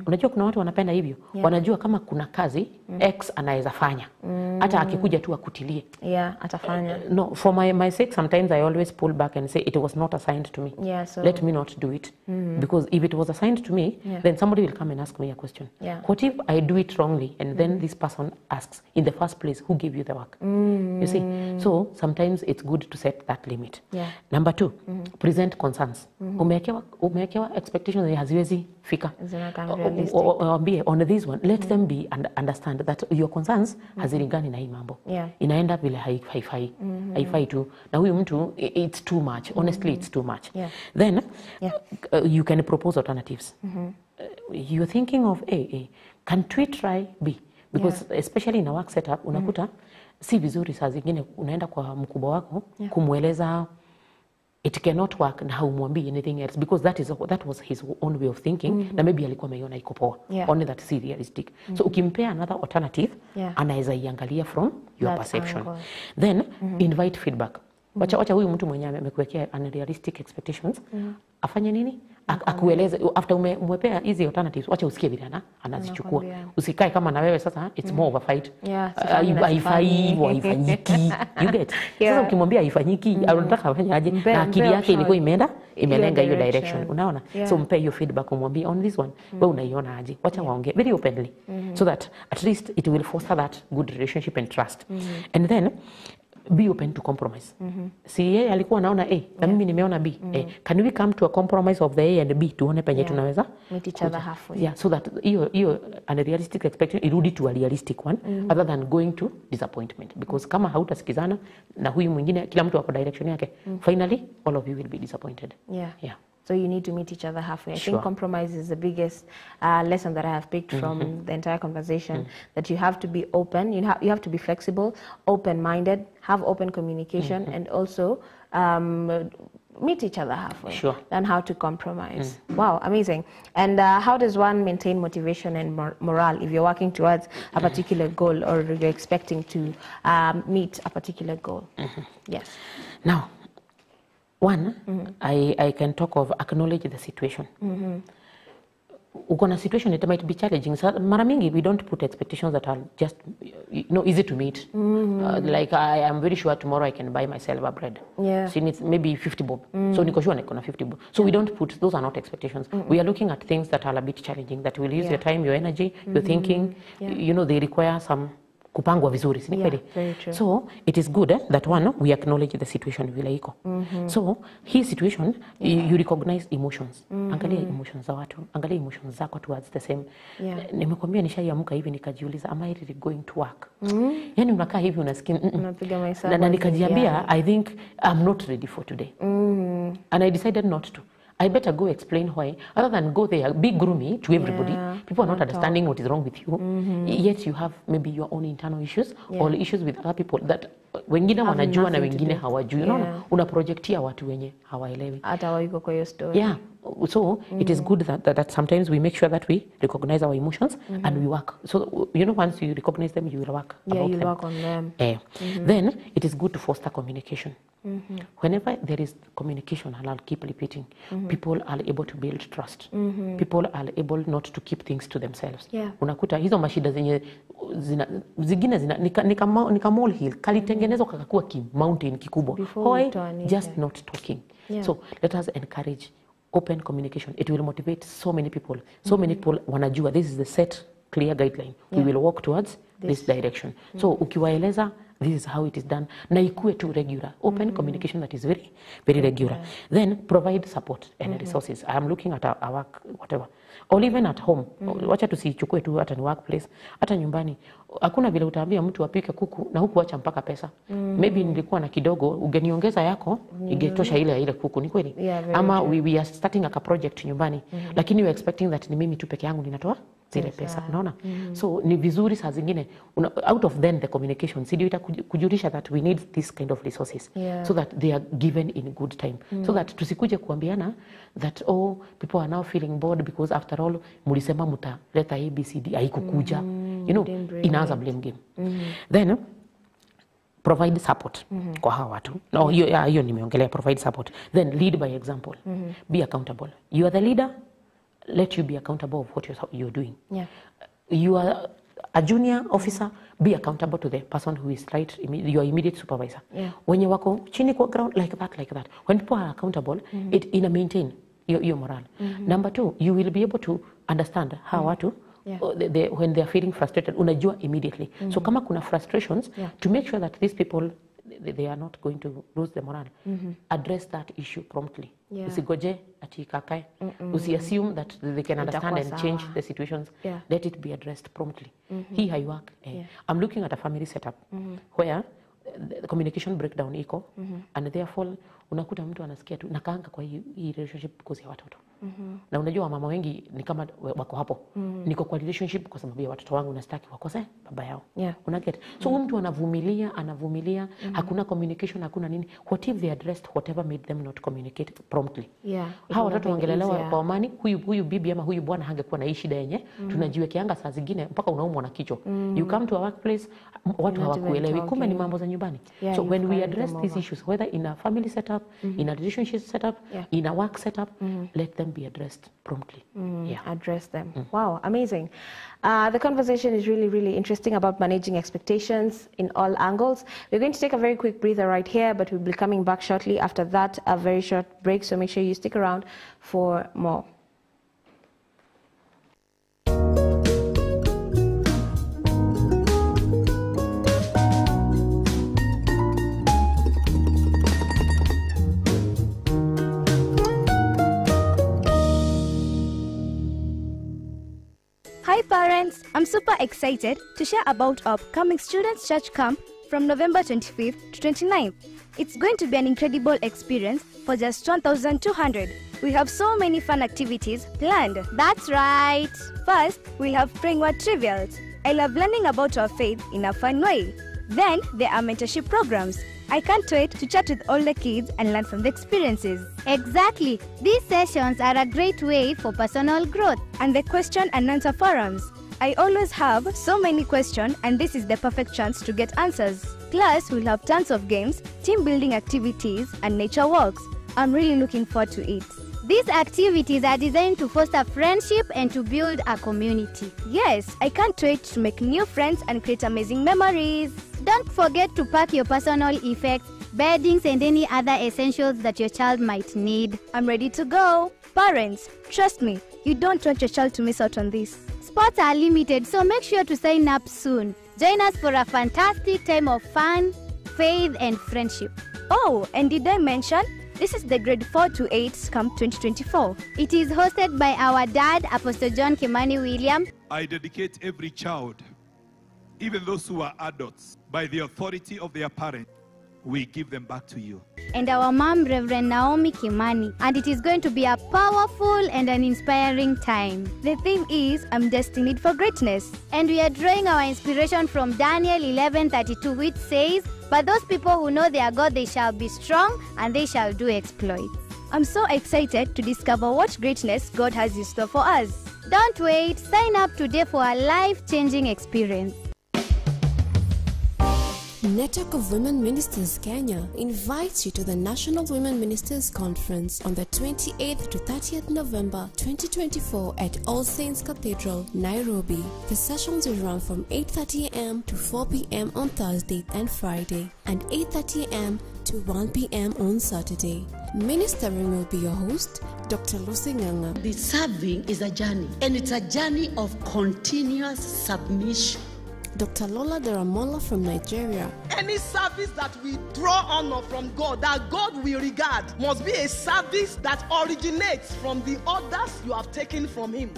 Unajua kuna watu wanapenda hivyo. Wanajua kama kuna kazi X anaweza fanya. Hata akikuja tu akutilie. Atafanya. No, for my sake sometimes I always pull back and say it was not assigned to me. So let me not do it. Because if it was assigned to me, then somebody will come and ask me a question. What if I do it wrongly and then this person asks, in the first place, who gave you the work? You see? So sometimes it's good to set that limit. Number 2, present concerns. Umewekewa expectations haziwezi fika. On this one, let them be and understand that your concerns hazilingani na hii mambo. Inaenda vile haifai tu. Na huyu mtu, it's too much. Honestly, it's too much. Then you can propose alternatives. You're thinking of A. Can't we try B? Because especially in a work setup, unakuta si vizuri saa zingine unaenda kwa mkubwa wako kumweleza it cannot work na haumwambii anything else, because that was his own way of thinking na maybe alikuwa ameiona iko poa. Only that is realistic. So ukimpea another alternative anaweza iangalia from your perception. Then invite feedback. Wacha huyu mtu mwenye amekuwekea unrealistic expectations afanye nini? Akueleze after umepea hizi alternatives, wacha usikie vile anazichukua. Usikae kama na wewe sasa it's more of a fight. Haifanyiki. You get? Sasa ukimwambia haifanyiki, unataka afanye aje? Na akili yake ilikuwa imelenga hiyo direction. Unaona? So mpe hiyo feedback, umwambie on this one, wewe unaiona aje? Wacha waongee very openly so that at least it will foster that good relationship and trust. And then be open to compromise. Si yeye alikuwa anaona A na mimi nimeona B. Can we come to a compromise of the A and B tuone penye tunaweza meet each other halfway. So that hiyo unrealistic expectation irudi to a realistic one rather than going to disappointment, because kama hautasikizana na huyu mwingine kila mtu ako direction yake, finally all of you will be disappointed. So you need to meet each other halfway. I think compromise is the biggest lesson that I have picked from the entire conversation, that you have to be open, you have to be flexible, open-minded, have open communication, and also meet each other halfway. Learn how to compromise. Wow, amazing. And how does one maintain motivation and morale if you're working towards a particular goal or you're expecting to meet a particular goal? Yes. Now, one, I can talk of acknowledge the situation. uko na situation it might be challenging. So, mara mingi we don't put expectations that are just easy to meet. Like I am very sure tomorrow I can buy myself a bread. Yeah. So it's maybe 50 bob. So niko sure niko na 50 bob. So we don't put, those are not expectations. We are looking at things that are a bit challenging, that will use your time, your energy, your thinking. You know, they require some kupangwa vizuri, si kweli? Very true. So it is good that one, we acknowledge the situation vile iko. So hii situation, you recognize emotions. Angalia emotions za watu, angalia emotions zako towards the same. Nimekwambia nishaiamka hivi nikajiuliza, am I really going to work? Yani unakaa hivi unasikia unapiga mahesabu na nikajiambia, I think I'm not ready for today. And I decided not to. I better go explain why, other than go there, be gloomy to everybody. People are not understanding what is wrong with you. Yet you have maybe your own internal issues or issues with other people that wengine wanajua na wengine hawajui. Unaona, unaprojectia watu wenye hawaelewi. Hata wako kwa hiyo story. Yeah. So it is good that sometimes we make sure that we recognize our emotions and we work. So you know, once you recognize them, you will work about them. Work on them. Then it is good to foster communication. Whenever there is communication, and I'll keep repeating, people are able to build trust. People are able not to keep things to themselves. Unakuta hizo mashida zenye zingine nika molehill kalitengenezwa kakakuwa mountain kikubwa. Why? Just not talking. So let us encourage open communication. It will motivate so many people. So many people wanajua this is the set clear guideline. We will walk towards this direction. So ukiwaeleza, this is how it is done. Na ikue tu regular. Open communication that is very, very regular. Then provide support and resources. I am looking at our work, whatever. Or even at home. Wacha tusichukue tu hata ni workplace, hata nyumbani. Hakuna vile utaambia mtu apike kuku na huku acha mpaka pesa. Maybe nilikuwa na kidogo, ungeniongeza yako, ingetosha ile kuku, ni kweli? Ama we are starting a project nyumbani, lakini we are expecting that ni mimi tu peke yangu ninatoa zile pesa, unaona? So ni vizuri saa zingine out of then the communication sidio itakujulisha that we need this kind of resources so that they are given in good time, so that tusikuje kuambiana that people are now feeling bored because after all mulisema mtaleta ABCD haikukuja. You know, inaanza blame game. Then provide support kwa hawa watu. No, hiyo nimeongelea provide support. Then lead by example. Be accountable. You are the leader, let you be accountable of what you're doing. You are a junior officer, be accountable to the person who is your immediate supervisor. When you wako chini kwa ground like that. When people are accountable, it maintain your morale. Number 2, you will be able to understand how watu when they are feeling frustrated, unajua immediately. So kama kuna frustrations, to make sure that these people they are not going to lose the morale. Address that issue promptly. Usigoje ati kakae. Usiassume that they can understand and change the situations. Let it be addressed promptly. Hii haiwork. I'm looking at a family setup where the communication breakdown iko and therefore unakuta mtu anasikia tu nakaanga kwa hii relationship because ya watoto. Na unajua mama wengi ni kama wako hapo. Niko kwa relationship kwa sababu ya watoto wangu, nastaki wakose baba yao. Unaget? So mtu anavumilia, hakuna communication, hakuna nini. What if they addressed whatever made them not communicate promptly? Hawa watoto wangelelewa kwa amani, huyu bibi ama huyu bwana hangekuwa na hii shida yenye tunajiwekeanga saa zingine mpaka unaumwa na kichwa. You come to a workplace, watu hawakuelewi, kumbe ni mambo za nyumbani. So when we address these issues, whether in a family setup, in a relationship setup, in a work setup, let them be addressed promptly. Address them. Wow, amazing. The conversation is really, really interesting about managing expectations in all angles. We're going to take a very quick breather right here, but we'll be coming back shortly after that, a very short break, so make sure you stick around for more. Hi parents, I'm super excited to share about our upcoming Students' Church Camp from November 25th to 29th. It's going to be an incredible experience for just 1,200. We have so many fun activities planned. That's right. First, we'll have praying word trivials. I love learning about our faith in a fun way. Then, there are mentorship programs. I can't wait to chat with all the kids and learn from the experiences. Exactly. These sessions are a great way for personal growth. And the question and answer forums. I always have so many questions and this is the perfect chance to get answers. Plus, we'll have tons of games, team building activities and nature walks. I'm really looking forward to it. These activities are designed to foster friendship and to build a community. Yes, I can't wait to make new friends and create amazing memories. Don't forget to pack your personal effects, beddings, and any other essentials that your child might need. I'm ready to go. Parents, trust me, you don't want your child to miss out on this. Spots are limited, so make sure to sign up soon. Join us for a fantastic time of fun, faith, and friendship. Oh, and did I mention, this is the grade 4 to 8 Camp 2024. It is hosted by our dad, Apostle John Kimani William. I dedicate every child, even those who are adults, by the authority of their parents. We give them back to you. And our mom, Reverend Naomi Kimani. And it is going to be a powerful and an inspiring time. The theme is, I'm destined for greatness. And we are drawing our inspiration from Daniel 11:32, which says, but those people who know their God, they shall be strong and they shall do exploits. I'm so excited to discover what greatness God has in store for us. Don't wait. Sign up today for a life-changing experience. Network of Women Ministers Kenya invites you to the National Women Ministers Conference on the 28th to 30th November 2024 at All Saints Cathedral, Nairobi. The sessions will run from 8:30 a.m. to 4 p.m. on Thursday and Friday, and 8:30 a.m. to 1 p.m. on Saturday. Ministering will be your host, Dr. Lucy Nganga. The serving is a journey, and it's a journey of continuous submission. Dr. Lola Daramola from Nigeria. Any service that we draw honor from God, that God will regard, must be a service that originates from the orders you have taken from Him.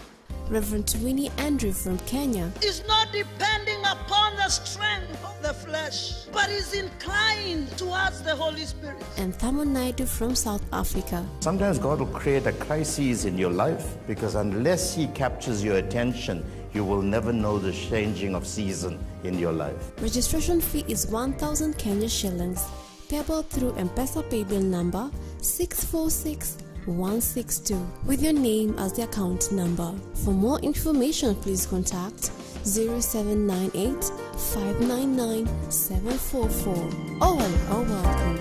Reverend Winnie Andrew from Kenya. It's not depending upon the strength of the flesh, but is inclined towards the Holy Spirit. And Thamo Naidu from South Africa. Sometimes God will create a crisis in your life because unless He captures your attention, you will never know the changing of season in your life. Registration fee is 1,000 Kenya shillings, payable through M-Pesa paybill number 646162 with your name as the account number. For more information, please contact 0798 599 744. All are welcome.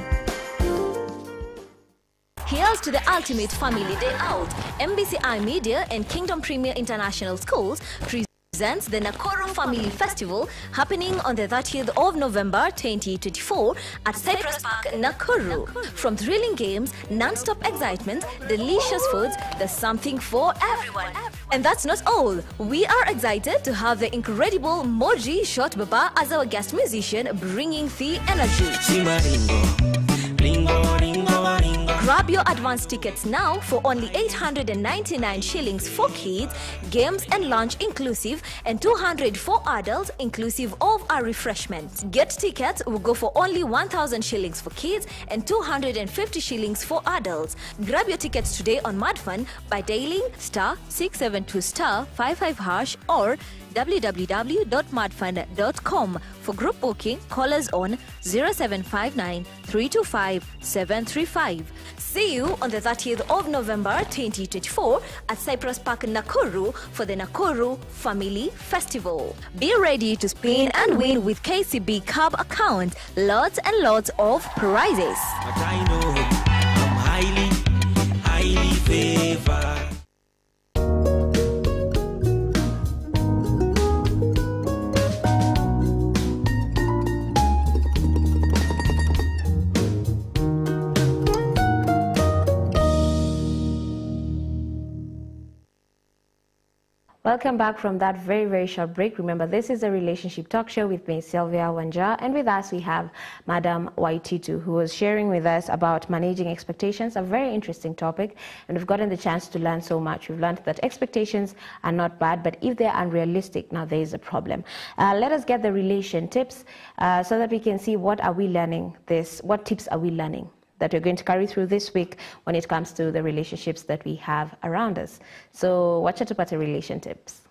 Here's to the ultimate family day out. MBCI Media and Kingdom Premier International Schools presents the Nakuru Family Festival happening on the 30th of November 2024 at Cypress Park, Nakuru. From thrilling games, non-stop excitement, delicious foods, there's something for everyone. And that's not all. We are excited to have the incredible Moji Shot Baba as our guest musician, bringing the energy. Grab your advance tickets now for only 899 shillings for kids, games and lunch inclusive, and 200 for adults inclusive of our refreshments. Get tickets will go for only 1,000 shillings for kids and 250 shillings for adults. Grab your tickets today on MadFun by dialing *672*55# or www.madfund.com. For group booking, call us on 0759 325 735. See you on the 30th of November 2024 at Cypress Park, Nakuru for the Nakuru Family Festival. Be ready to spin and win with KCB Cub account. Lots and lots of prizes. But I know I'm highly favored. Welcome back from that very, very short break. Remember, this is a relationship talk show with me, Sylvia Wanja, and with us we have Madam Waititu, who was sharing with us about managing expectations, a very interesting topic, and we've gotten the chance to learn so much. We've learned that expectations are not bad, but if they're unrealistic, now there is a problem. Let us get the relation tips so that we can see what are we learning what tips are we learning that we're going to carry through this week when it comes to the relationships that we have around us. So, wacha tupate relation tips.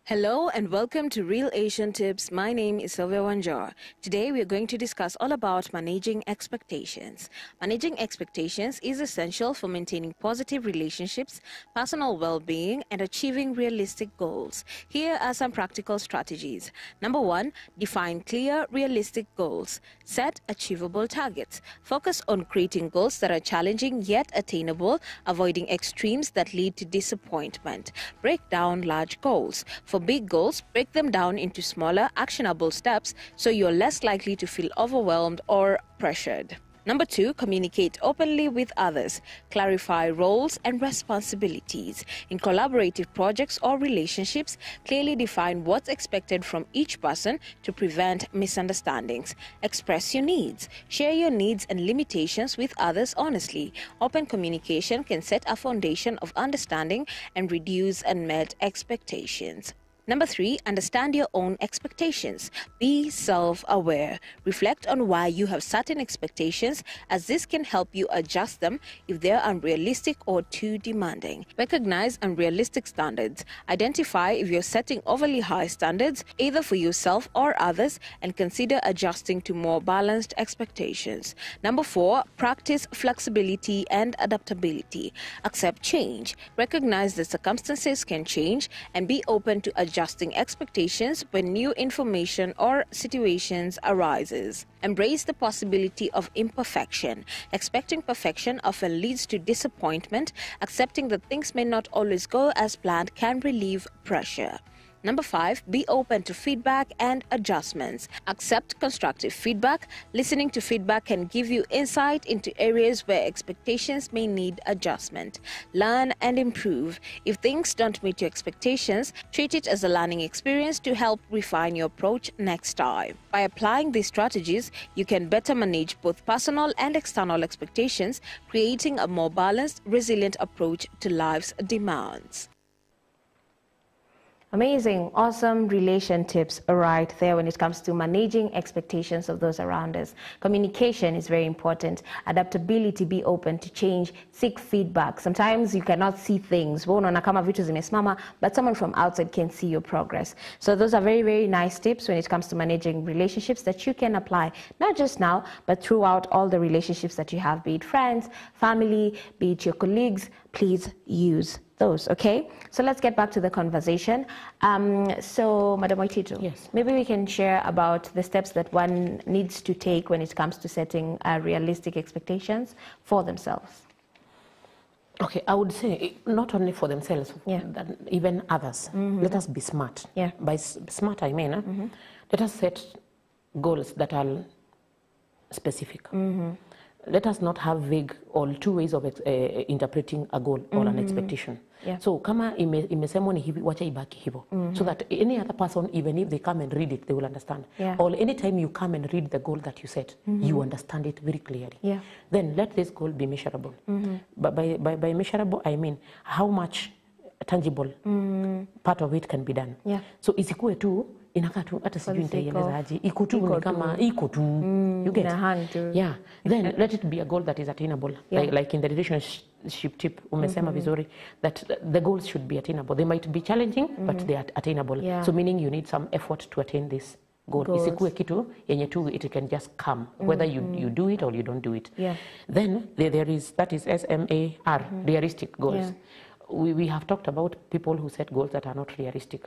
Hello and welcome to Real Asian Tips. My name is Sylvia Wanjar. Today we are going to discuss all about managing expectations. Managing expectations is essential for maintaining positive relationships, personal well-being, and achieving realistic goals. Here are some practical strategies. Number 1, define clear, realistic goals. Set achievable targets. Focus on creating goals that are challenging yet attainable, avoiding extremes that lead to disappointment. Break down large goals. For big goals, break them down into smaller, actionable steps so you're less likely to feel overwhelmed or pressured. Number 2, communicate openly with others. Clarify roles and responsibilities. In collaborative projects or relationships, clearly define what's expected from each person to prevent misunderstandings. Express your needs. Share your needs and limitations with others honestly. Open communication can set a foundation of understanding and reduce unmet expectations. Number 3, understand your own expectations. Be self-aware. Reflect on why you have certain expectations, as this can help you adjust them if they're unrealistic or too demanding. Recognize unrealistic standards. Identify if you're setting overly high standards, either for yourself or others, and consider adjusting to more balanced expectations. Number 4, practice flexibility and adaptability. Accept change. Recognize that circumstances can change and be open to adjusting expectations when new information or situations arises. Embrace the possibility of imperfection. Expecting perfection often leads to disappointment. Accepting that things may not always go as planned can relieve pressure. Number 5, be open to feedback and adjustments. Accept constructive feedback. Listening to feedback can give you insight into areas where expectations may need adjustment. Learn and improve. If things don't meet your expectations, treat it as a learning experience to help refine your approach next time. By applying these strategies, you can better manage both personal and external expectations, creating a more balanced, resilient approach to life's demands. Amazing, awesome relation tips right there when it comes to managing expectations of those around us. Communication is very important. Adaptability, be open to change, seek feedback. Sometimes you cannot see things, but someone from outside can see your progress. So those are very, very nice tips when it comes to managing relationships that you can apply, not just now, but throughout all the relationships that you have, be it friends, family, be it your colleagues. Please use those, okay? So let's get back to the conversation. So, Madam Waititu, yes, maybe we can share about the steps that one needs to take when it comes to setting realistic expectations for themselves. Okay, I would say not only for themselves, but even others. Let us be smart. By smart, I mean, let us set goals that are specific. Let us not have vague or two ways of interpreting a goal or an expectation. So kama imesemwa ni hivi, wacha ibaki hivyo, so that any other person, even if they come and read it, they will understand. Or anytime you come and read the goal that you set, you understand it very clearly. Then let this goal be measurable. But by measurable, I mean how much tangible part of it can be done. So isikuwe tu inakaa tu hata sijui nitaieleza aje, iko tu ni kama iko tu, you get then let it be a goal that is attainable. Like in the relationship tip umesema vizuri that the goals should be attainable. They might be challenging, but they are attainable. So meaning you need some effort to attain this goal. Isikuwe kitu yenye tu it can just come, whether you do it or you don't do it. Then there is, that is SMAR, realistic goals. We have talked about people who set goals that are not realistic.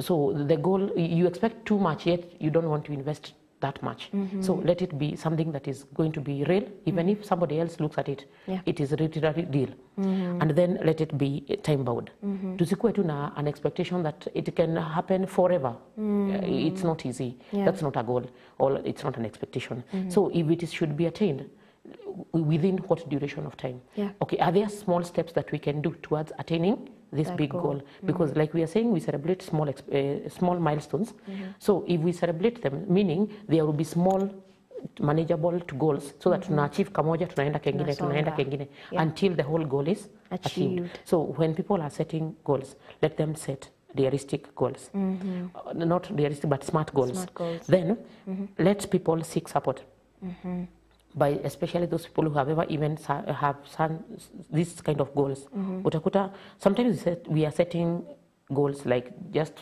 So the goal, you expect too much, yet you don't want to invest that much. So let it be something that is going to be real, even if somebody else looks at it, it is a literary deal. And then let it be time-bound. Tusikuwe tu na an expectation that it can happen forever. It's not easy. That's not a goal, or it's not an expectation. So if it should be attained, within what duration of time? Okay, are there small steps that we can do towards attaining this big goal? Because like we are saying, we celebrate small milestones. So if we celebrate them, meaning there will be small manageable to goals, so that tuna achieve kamoja, tunaenda kengine until the whole goal is achieved. So when people are setting goals, let them set realistic goals. Not realistic, but smart goals. Then let people seek support. By especially those people who have ever even have this kind of goals. Utakuta, sometimes we are setting goals like just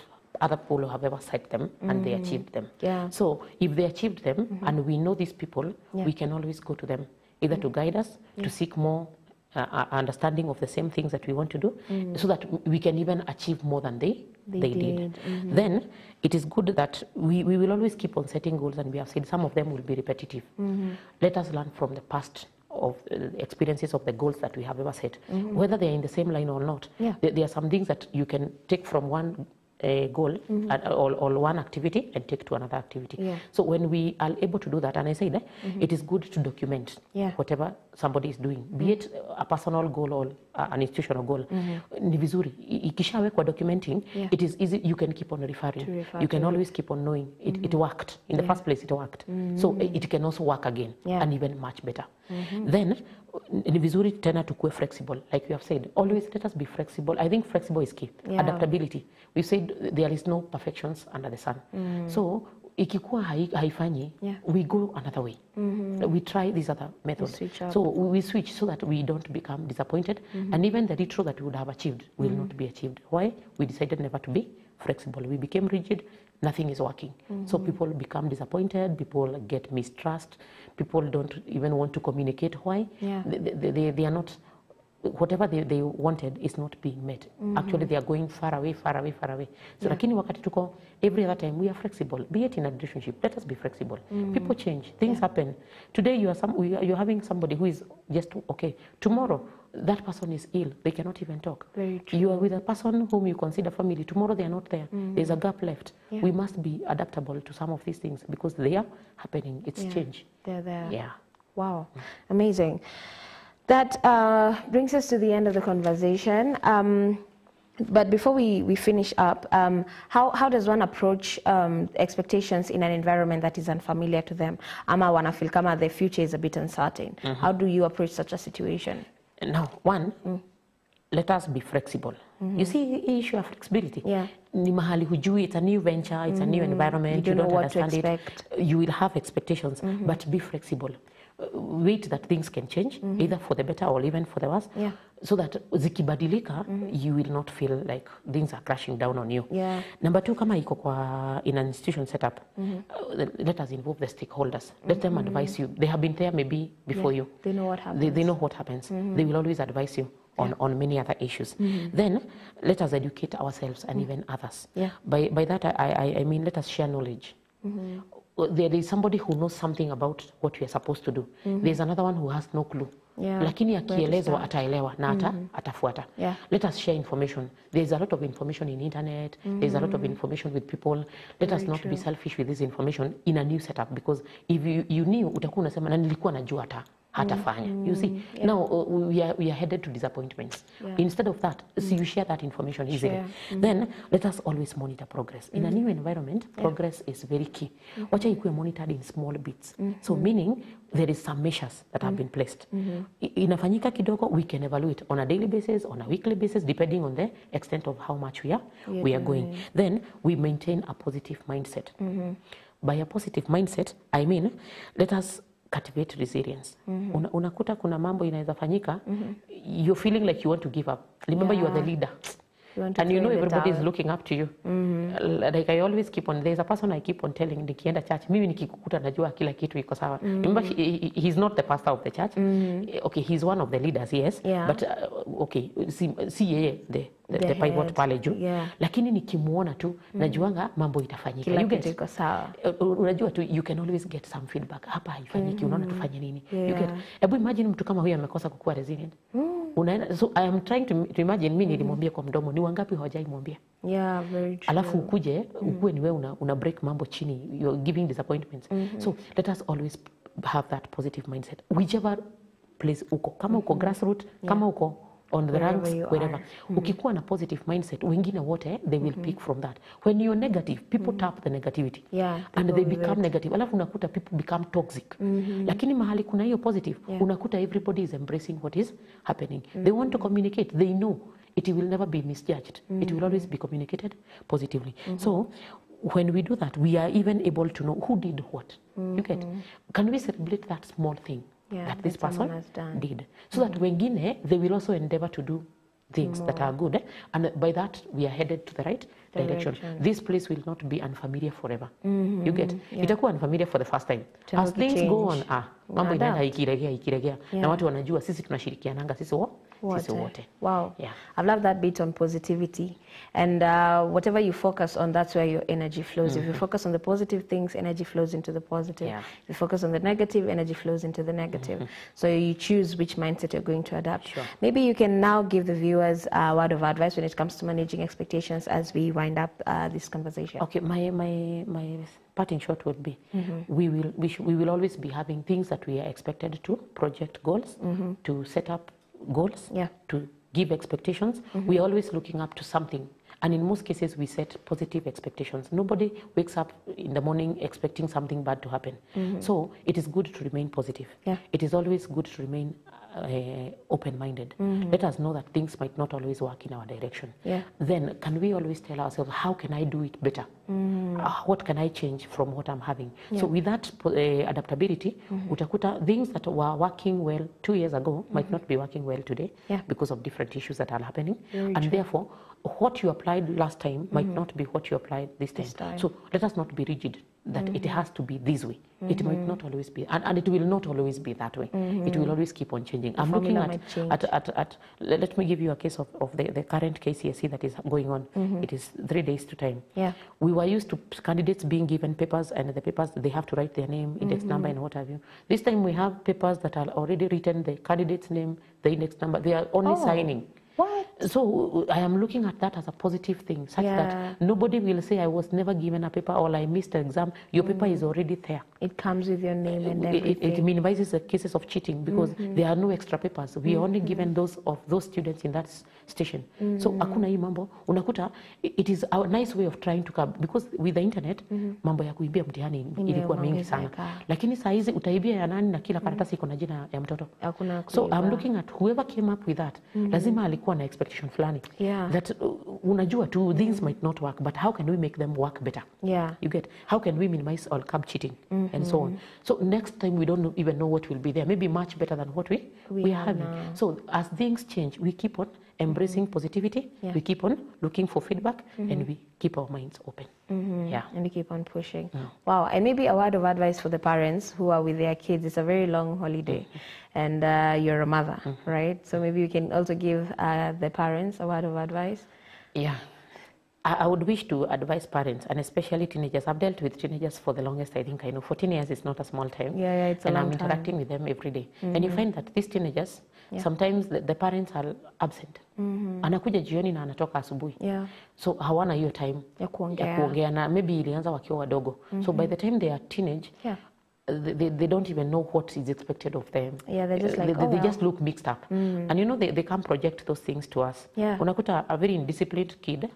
other people who have ever set them and they achieved them. Yeah. So if they achieved them and we know these people, we can always go to them, either to guide us, to seek more understanding of the same things that we want to do, so that we can even achieve more than they did. Then it is good that we will always keep on setting goals, and we have said some of them will be repetitive. Let us learn from the past of experiences of the goals that we have ever set, whether they are in the same line or not. There are some things that you can take from one goal or one activity and take to another activity. So when we are able to do that, and I said it is good to document whatever somebody is doing, be it a personal goal or an institutional goal. Ni vizuri ikishawekwa documenting, it is easy, you can keep on referring, you can always keep on knowing it worked in the first place, it worked, so it can also work again and even much better. Then ni vizuri tena tukue flexible, like you have said, always let us be flexible. I think flexible is key. Adaptability, we said there is no perfections under the sun. So ikikuwa haifanyi, we go another way. We try this other method. So we switch so that we don't become disappointed, and even the retro that we would have achieved will not be achieved. Why? We decided never to be flexible. We became rigid. Nothing is working. So people become disappointed, people get mistrust, people don't even want to communicate. Why? They are not, whatever they wanted is not being met. Actually, they are going far away. So lakini wakati tuko, every other time we are flexible, be it in a relationship, let us be flexible. People change, things happen. Today you're having somebody who is just okay. Tomorrow, that person is ill, they cannot even talk. You are with a person whom you consider family, tomorrow they are not there. There's a gap left. We must be adaptable to some of these things because they are happening. It's change. They're there. Yeah. Wow. Amazing. That brings us to the end of the conversation. But before we finish up, how does one approach expectations in an environment that is unfamiliar to them? Ama wanafeel kama the future is a bit uncertain. How do you approach such a situation? Now, one, let us be flexible. You see, the issue of flexibility. Ni mahali hujui, it's a new venture, it's a new environment, you don't understand it. You will have expectations, but be flexible. Wait that things can change, either for the better or even for the worse, so that zikibadilika, you will not feel like things are crashing down on you. Number two, kama iko kwa in an institution setup, let us involve the stakeholders. Let them advise you. They have been there maybe before you. They know what happens. They know what happens. They will always advise you on many other issues. Then let us educate ourselves and even others. By that I mean let us share knowledge. There is somebody who knows something about what we are supposed to do. There's another one who has no clue. Lakini akielezwa ataelewa na atafuata. Let us share information. There's a lot of information in internet. There's a lot of information with people. Let us not be selfish with this information in a new setup, because if you knew, utakuwa unasema na nilikuwa najua hatafanya. You see, now we are headed to disappointments. Instead of that, so you share that information easily. Then let us always monitor progress. In a new environment, progress is very key. Wacha ikuwe monitored in small bits. So meaning there is some measures that have been placed. Inafanyika kidogo, we can evaluate on a daily basis, on a weekly basis, depending on the extent of how much we are going. Then we maintain a positive mindset. By a positive mindset, I mean, let us cultivate resilience. Unakuta kuna mambo inaweza fanyika, you're feeling like you want to give up. Remember, you are the leader. And you know everybody is looking up to you. Like I always keep on, there's a person I keep on telling, nikienda church, mimi nikikukuta najua kila kitu iko sawa. Remember, he's not the pastor of the church. Okay, he's one of the leaders, yes. But okay, si yeye the pivot pale juu. Lakini nikimuona tu, najuanga mambo itafanyika. Kila kitu iko sawa. Unajua tu, you can always get some feedback. Hapa haifanyiki, unaona tufanye nini? You get. Ebu imagine mtu kama huyu amekosa kukuwa resilient. So I am trying to imagine, mimi nilimwambia kwa mdomo, ni wangapi hawajaimwambia? Very true. Alafu ukuje, ukuwe ni wewe una break mambo chini, you're giving disappointments. So let us always have that positive mindset. Whichever place uko, kama uko grassroots, kama uko on the ranks, wherever. Ukikuwa na positive mindset, wengine wote, they will pick from that. When you're negative, people tap the negativity. And they become negative. Alafu unakuta people become toxic. Lakini mahali kuna hiyo positive, unakuta everybody is embracing what is happening. They want to communicate. They know it will never be misjudged. It will always be communicated positively. So when we do that, we are even able to know who did what. You get? Can we celebrate that small thing that this person did? So that wengine, they will also endeavor to do things that are good, and by that we are headed to the right direction. This place will not be unfamiliar forever. You get? Itakuwa unfamiliar for the first time. As things go on, mambo inaenda ikiregea na watu wanajua sisi tunashirikiananga sisi wote. Wow. Yeah. I love that bit on positivity. And whatever you focus on, that's where your energy flows. If you focus on the positive things, energy flows into the positive. Yeah. If you focus on the negative, energy flows into the negative. So you choose which mindset you're going to adapt. Sure. Maybe you can now give the viewers a word of advice when it comes to managing expectations as we wind up this conversation. Okay, my part in short would be, we will always be having things that we are expected to project goals, to set up goals, to give expectations. We are always looking up to something. And in most cases, we set positive expectations. Nobody wakes up in the morning expecting something bad to happen. So it is good to remain positive. It is always good to remain open-minded. Let us know that things might not always work in our direction. Then can we always tell ourselves, how can I do it better? What can I change from what I'm having? So with that adaptability, utakuta things that were working well 2 years ago might not be working well today because of different issues that are happening. And therefore, what you applied last time might not be what you applied this time. So let us not be rigid that it has to be this way. It might not always be, and it will not always be that way. It will always keep on changing. I'm looking at let me give you a case of the current KCSE that is going on. It is 3 days to time. We were used to candidates being given papers, and the papers, they have to write their name, index number, and what have you. This time we have papers that are already written, the candidate's name, the index number, they are only signing. So I am looking at that as a positive thing, such that nobody will say I was never given a paper or I missed an exam. Your paper is already there. It comes with your name and everything. It minimizes the cases of cheating because there are no extra papers. We are only given those of those students in that station. So hakuna hii mambo. Unakuta, it is a nice way of trying to curb, because with the internet, mambo ya kuibia mtihani ilikuwa mingi sana. Lakini saa hizi utaibia ya nani na kila karatasi iko na jina ya mtoto. So I'm looking at whoever came up with that. Lazima alikuwa na expectation fulani. That unajua tu, things might not work, but how can we make them work better? You get? How can we minimize or curb cheating and so on? So next time we don't even know what will be there. Maybe much better than what we are having. So as things change, we keep on embracing positivity. We keep on looking for feedback, and we keep our minds open. And we keep on pushing. Wow. And maybe a word of advice for the parents who are with their kids. It's a very long holiday, and you're a mother, right? So maybe you can also give the parents a word of advice. I would wish to advise parents, and especially teenagers. I've dealt with teenagers for the longest, I think. I know 14 years is not a small time. It's a long I'm interacting with them every day. And you find that these teenagers, sometimes the parents are absent. Anakuja jioni na anatoka asubuhi. So hawana hiyo time ya kuongea, na maybe ilianza wakiwa wadogo. So by the time they are teenage, they don't even know what is expected of them. They're just like, they just look mixed up. And you know, they can't project those things to us. Unakuta a very indisciplined kid,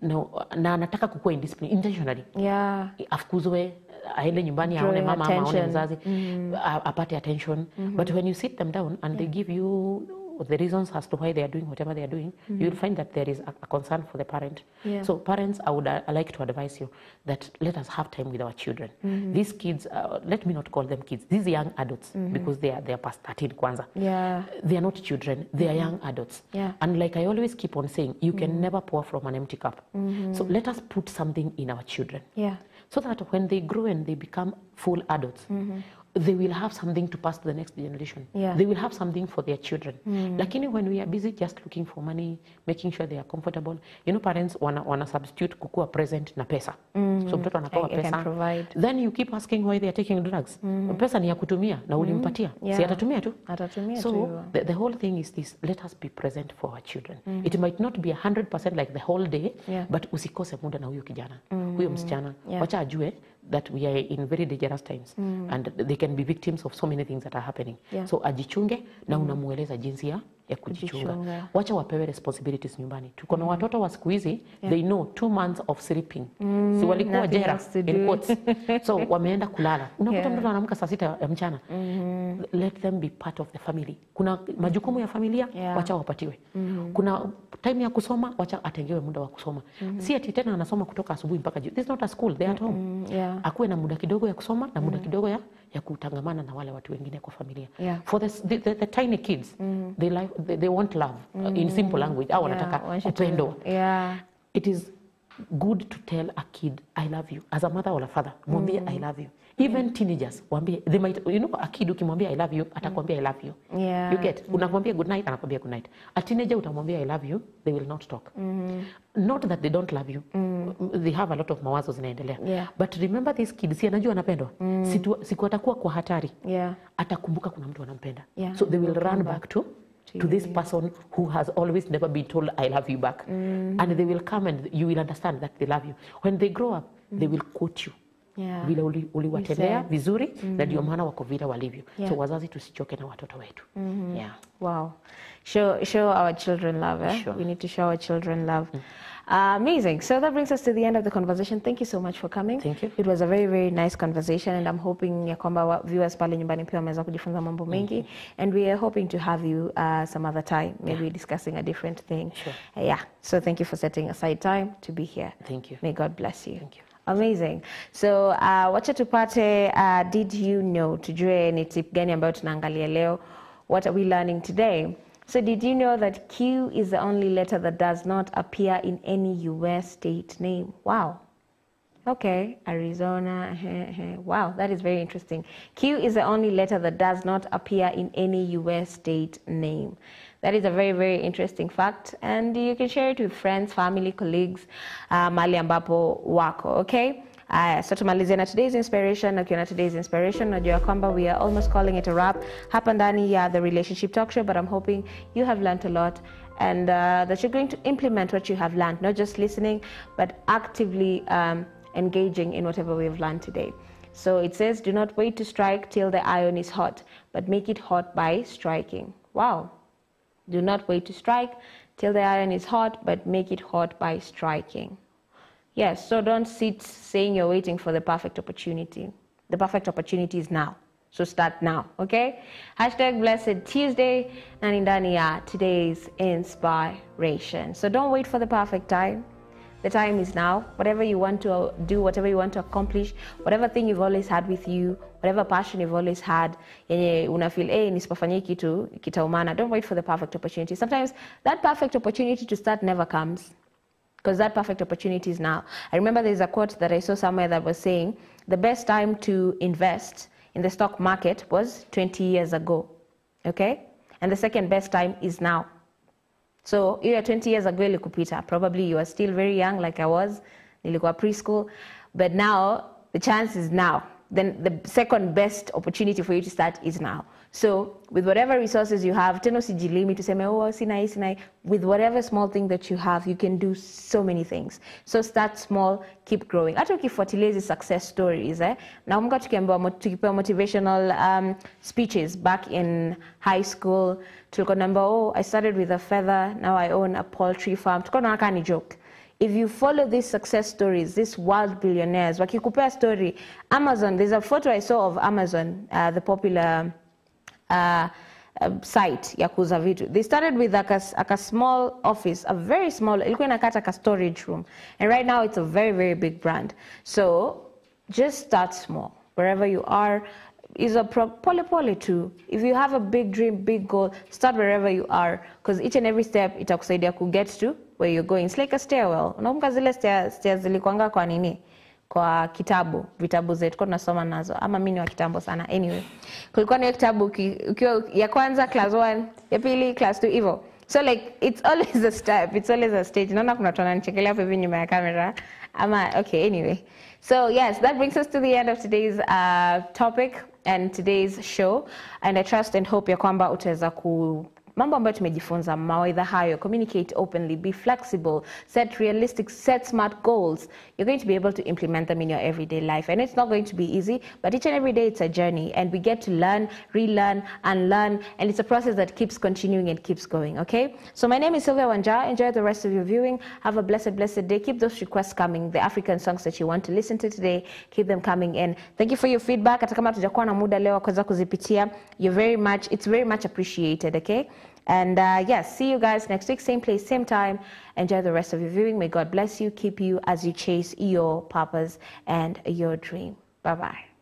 na anataka kukua indisciplined intentionally. Afukuzwe, aende nyumbani aone mama ama aone mzazi, apate attention. But when you sit them down and they give you the reasons as to why they are doing whatever they are doing, you will find that there is a concern for the parent. So parents, I would like to advise you that let us have time with our children. These kids, let me not call them kids, these young adults, because they are past 13 kwanza. They are not children, they are young adults. And like I always keep on saying, you can never pour from an empty cup. So let us put something in our children. So that when they grow and they become full adults, they will have something to pass to the next generation. They will have something for their children. Lakini when we are busy just looking for money, making sure they are comfortable, you know, parents wana substitute kukua present na pesa. So mtoto anapewa pesa. Then you keep asking why they are taking drugs. Pesa ni ya kutumia na ulimpatia. Si atatumia tu. So the whole thing is this, let us be present for our children. It might not be 100% like the whole day, but usikose muda na huyo kijana, huyo msichana. Wacha ajue that we are in very dangerous times and they can be victims of so many things that are happening. So ajichunge na unamueleza jinsi ya kujichunga. Wacha wapewe responsibilities nyumbani. Tuko na watoto wa siku hizi, they know 2 months of sleeping. Si walikuwa jera in quotes. So wameenda kulala. Unakuta mtoto anaamka saa 6 ya mchana. Let them be part of the family. Kuna majukumu ya familia, wacha wapatiwe. Kuna time ya kusoma, wacha atengewe muda wa kusoma. Si ati tena anasoma kutoka asubuhi mpaka jioni. This is not a school, they are at home. Akuwe na muda kidogo ya kusoma na muda kidogo ya ya kutangamana na wale watu wengine kwa familia. Yeah. For the tiny kids, they want love in simple language. Au wanataka upendo. Yeah. It is good to tell a kid I love you as a mother or a father. Mwambie I love you. Even teenagers, wambie, they might, a kid ukimwambia I love you, atakwambia I love you. Yeah. You get, unamwambia good night, anakwambia good night. A teenager utamwambia I love you, they will not talk. Not that they don't love you. They have a lot of mawazo zinaendelea. Yeah. But remember these kids, si anajua anapendwa. Siku atakuwa kwa hatari. Yeah. Atakumbuka kuna mtu anampenda. Yeah. So they will run back to this person who has always never been told I love you back. And they will come and you will understand that they love you. When they grow up, they will quote you. Yeah. Vile uliwatendea vizuri na ndio maana wako vile walivyo. Yeah. So wazazi tusichoke na watoto wetu. Yeah. Wow. Show our children love. Eh? Sure. We need to show our children love. Amazing. So that brings us to the end of the conversation. Thank you so much for coming. Thank you. It was a very, very nice conversation, and I'm hoping ya kwamba viewers pale nyumbani pia wameweza kujifunza mambo mengi. And we are hoping to have you some other time, maybe discussing a different thing. Sure. Yeah. So thank you for setting aside time to be here. Thank you. May God bless you. Thank you. Amazing. So wacha tupate did you know, tujue ni tip gani ambayo tunaangalia leo. What are we learning today? So did you know that Q is the only letter that does not appear in any US state name? Wow. Okay, Arizona. Wow, that is very interesting. Q is the only letter that does not appear in any US state name. That is a very, very interesting fact, and you can share it with friends, family, colleagues, mahali ambapo wako, okay? So tumalizie na today's inspiration. Na today's inspiration, najua kwamba we are almost calling it a wrap hapa ndani ya The Relationship Talk Show, but I'm hoping you have learned a lot and that you're going to implement what you have learned, not just listening, but actively engaging in whatever we have learned today. So it says, do not wait to strike till the iron is hot, but make it hot by striking. Wow. Do not wait to strike till the iron is hot, but make it hot by striking. Yes, so don't sit saying you're waiting for the perfect opportunity. The perfect opportunity is now. So start now, okay? Hashtag Blessed Tuesday, na ni ndani ya today's inspiration. So don't wait for the perfect time. The time is now. Whatever you want to do, whatever you want to accomplish, whatever thing you've always had with you, whatever passion you've always had, yenye una feel, nisipofanya kitu kitaumana. Don't wait for the perfect opportunity. Sometimes that perfect opportunity to start never comes, because that perfect opportunity is now. I remember there's a quote that I saw somewhere that was saying, the best time to invest in the stock market was 20 years ago, okay? And the second best time is now. So you are 20 years ago ilikupita. Probably you are still very young like I was. Nilikuwa preschool. But now the chance is now. Then the second best opportunity for you to start is now. So with whatever resources you have, tena usijilimi tuseme sinai. With whatever small thing that you have, you can do so many things. So start small, keep growing. Hata ukifuatilia hizi success stories, nakumbuka tukipewa motivational speeches back in high school. Tulikuwa naambiwa, I started with a feather, now I own a poultry farm. Tulikuwa tunaona ni joke. If you follow these success stories, these world billionaires, wakikupea story, Amazon, there's a photo I saw of Amazon, the popular site ya kuuza vitu. They started with like a small office, a very small, ilikuwa inakata ka storage room. And right now it's a very, very big brand. So just start small. Wherever you are, is a pole too. If you have a big dream, big goal, start wherever you are, because each and every step itakusaidia ku get to where you're going. It's like a stairwell. Unakumbuka zile stairs zilikuanga kwa nini? Kwa vitabu zetu kwa tunasoma nazo. Ama mimi ni wa kitambo sana. Anyway, kulikuwa na kitabu ukiwa ya kwanza class 1, ya pili class 2 hivyo. So like it's always a step, it's always a stage. Naona kuna watu wananichekelea hapo hivi nyuma ya kamera. Okay, anyway. So yes, that brings us to the end of today's topic and today's show, and I trust and hope ya kwamba utaweza mambo ambayo tumejifunza, mawaidha hayo, communicate openly, be flexible, set realistic, set smart goals. You're going to be able to implement them in your everyday life. And it's not going to be easy, but each and every day it's a journey, and we get to learn, relearn, and learn, and it's a process that keeps continuing and keeps going, okay? So my name is Sylvia Wanja. Enjoy the rest of your viewing. Have a blessed day. Keep those requests coming, the African songs that you want to listen to today, keep them coming in. Thank you for your feedback. Hata kama tujakuwa na muda leo kuweza kuzipitia, it's very much appreciated, okay? And yes, see you guys next week, same place, same time. Enjoy the rest of your viewing. May God bless you, keep you as you chase your purpose and your dream. Bye-bye.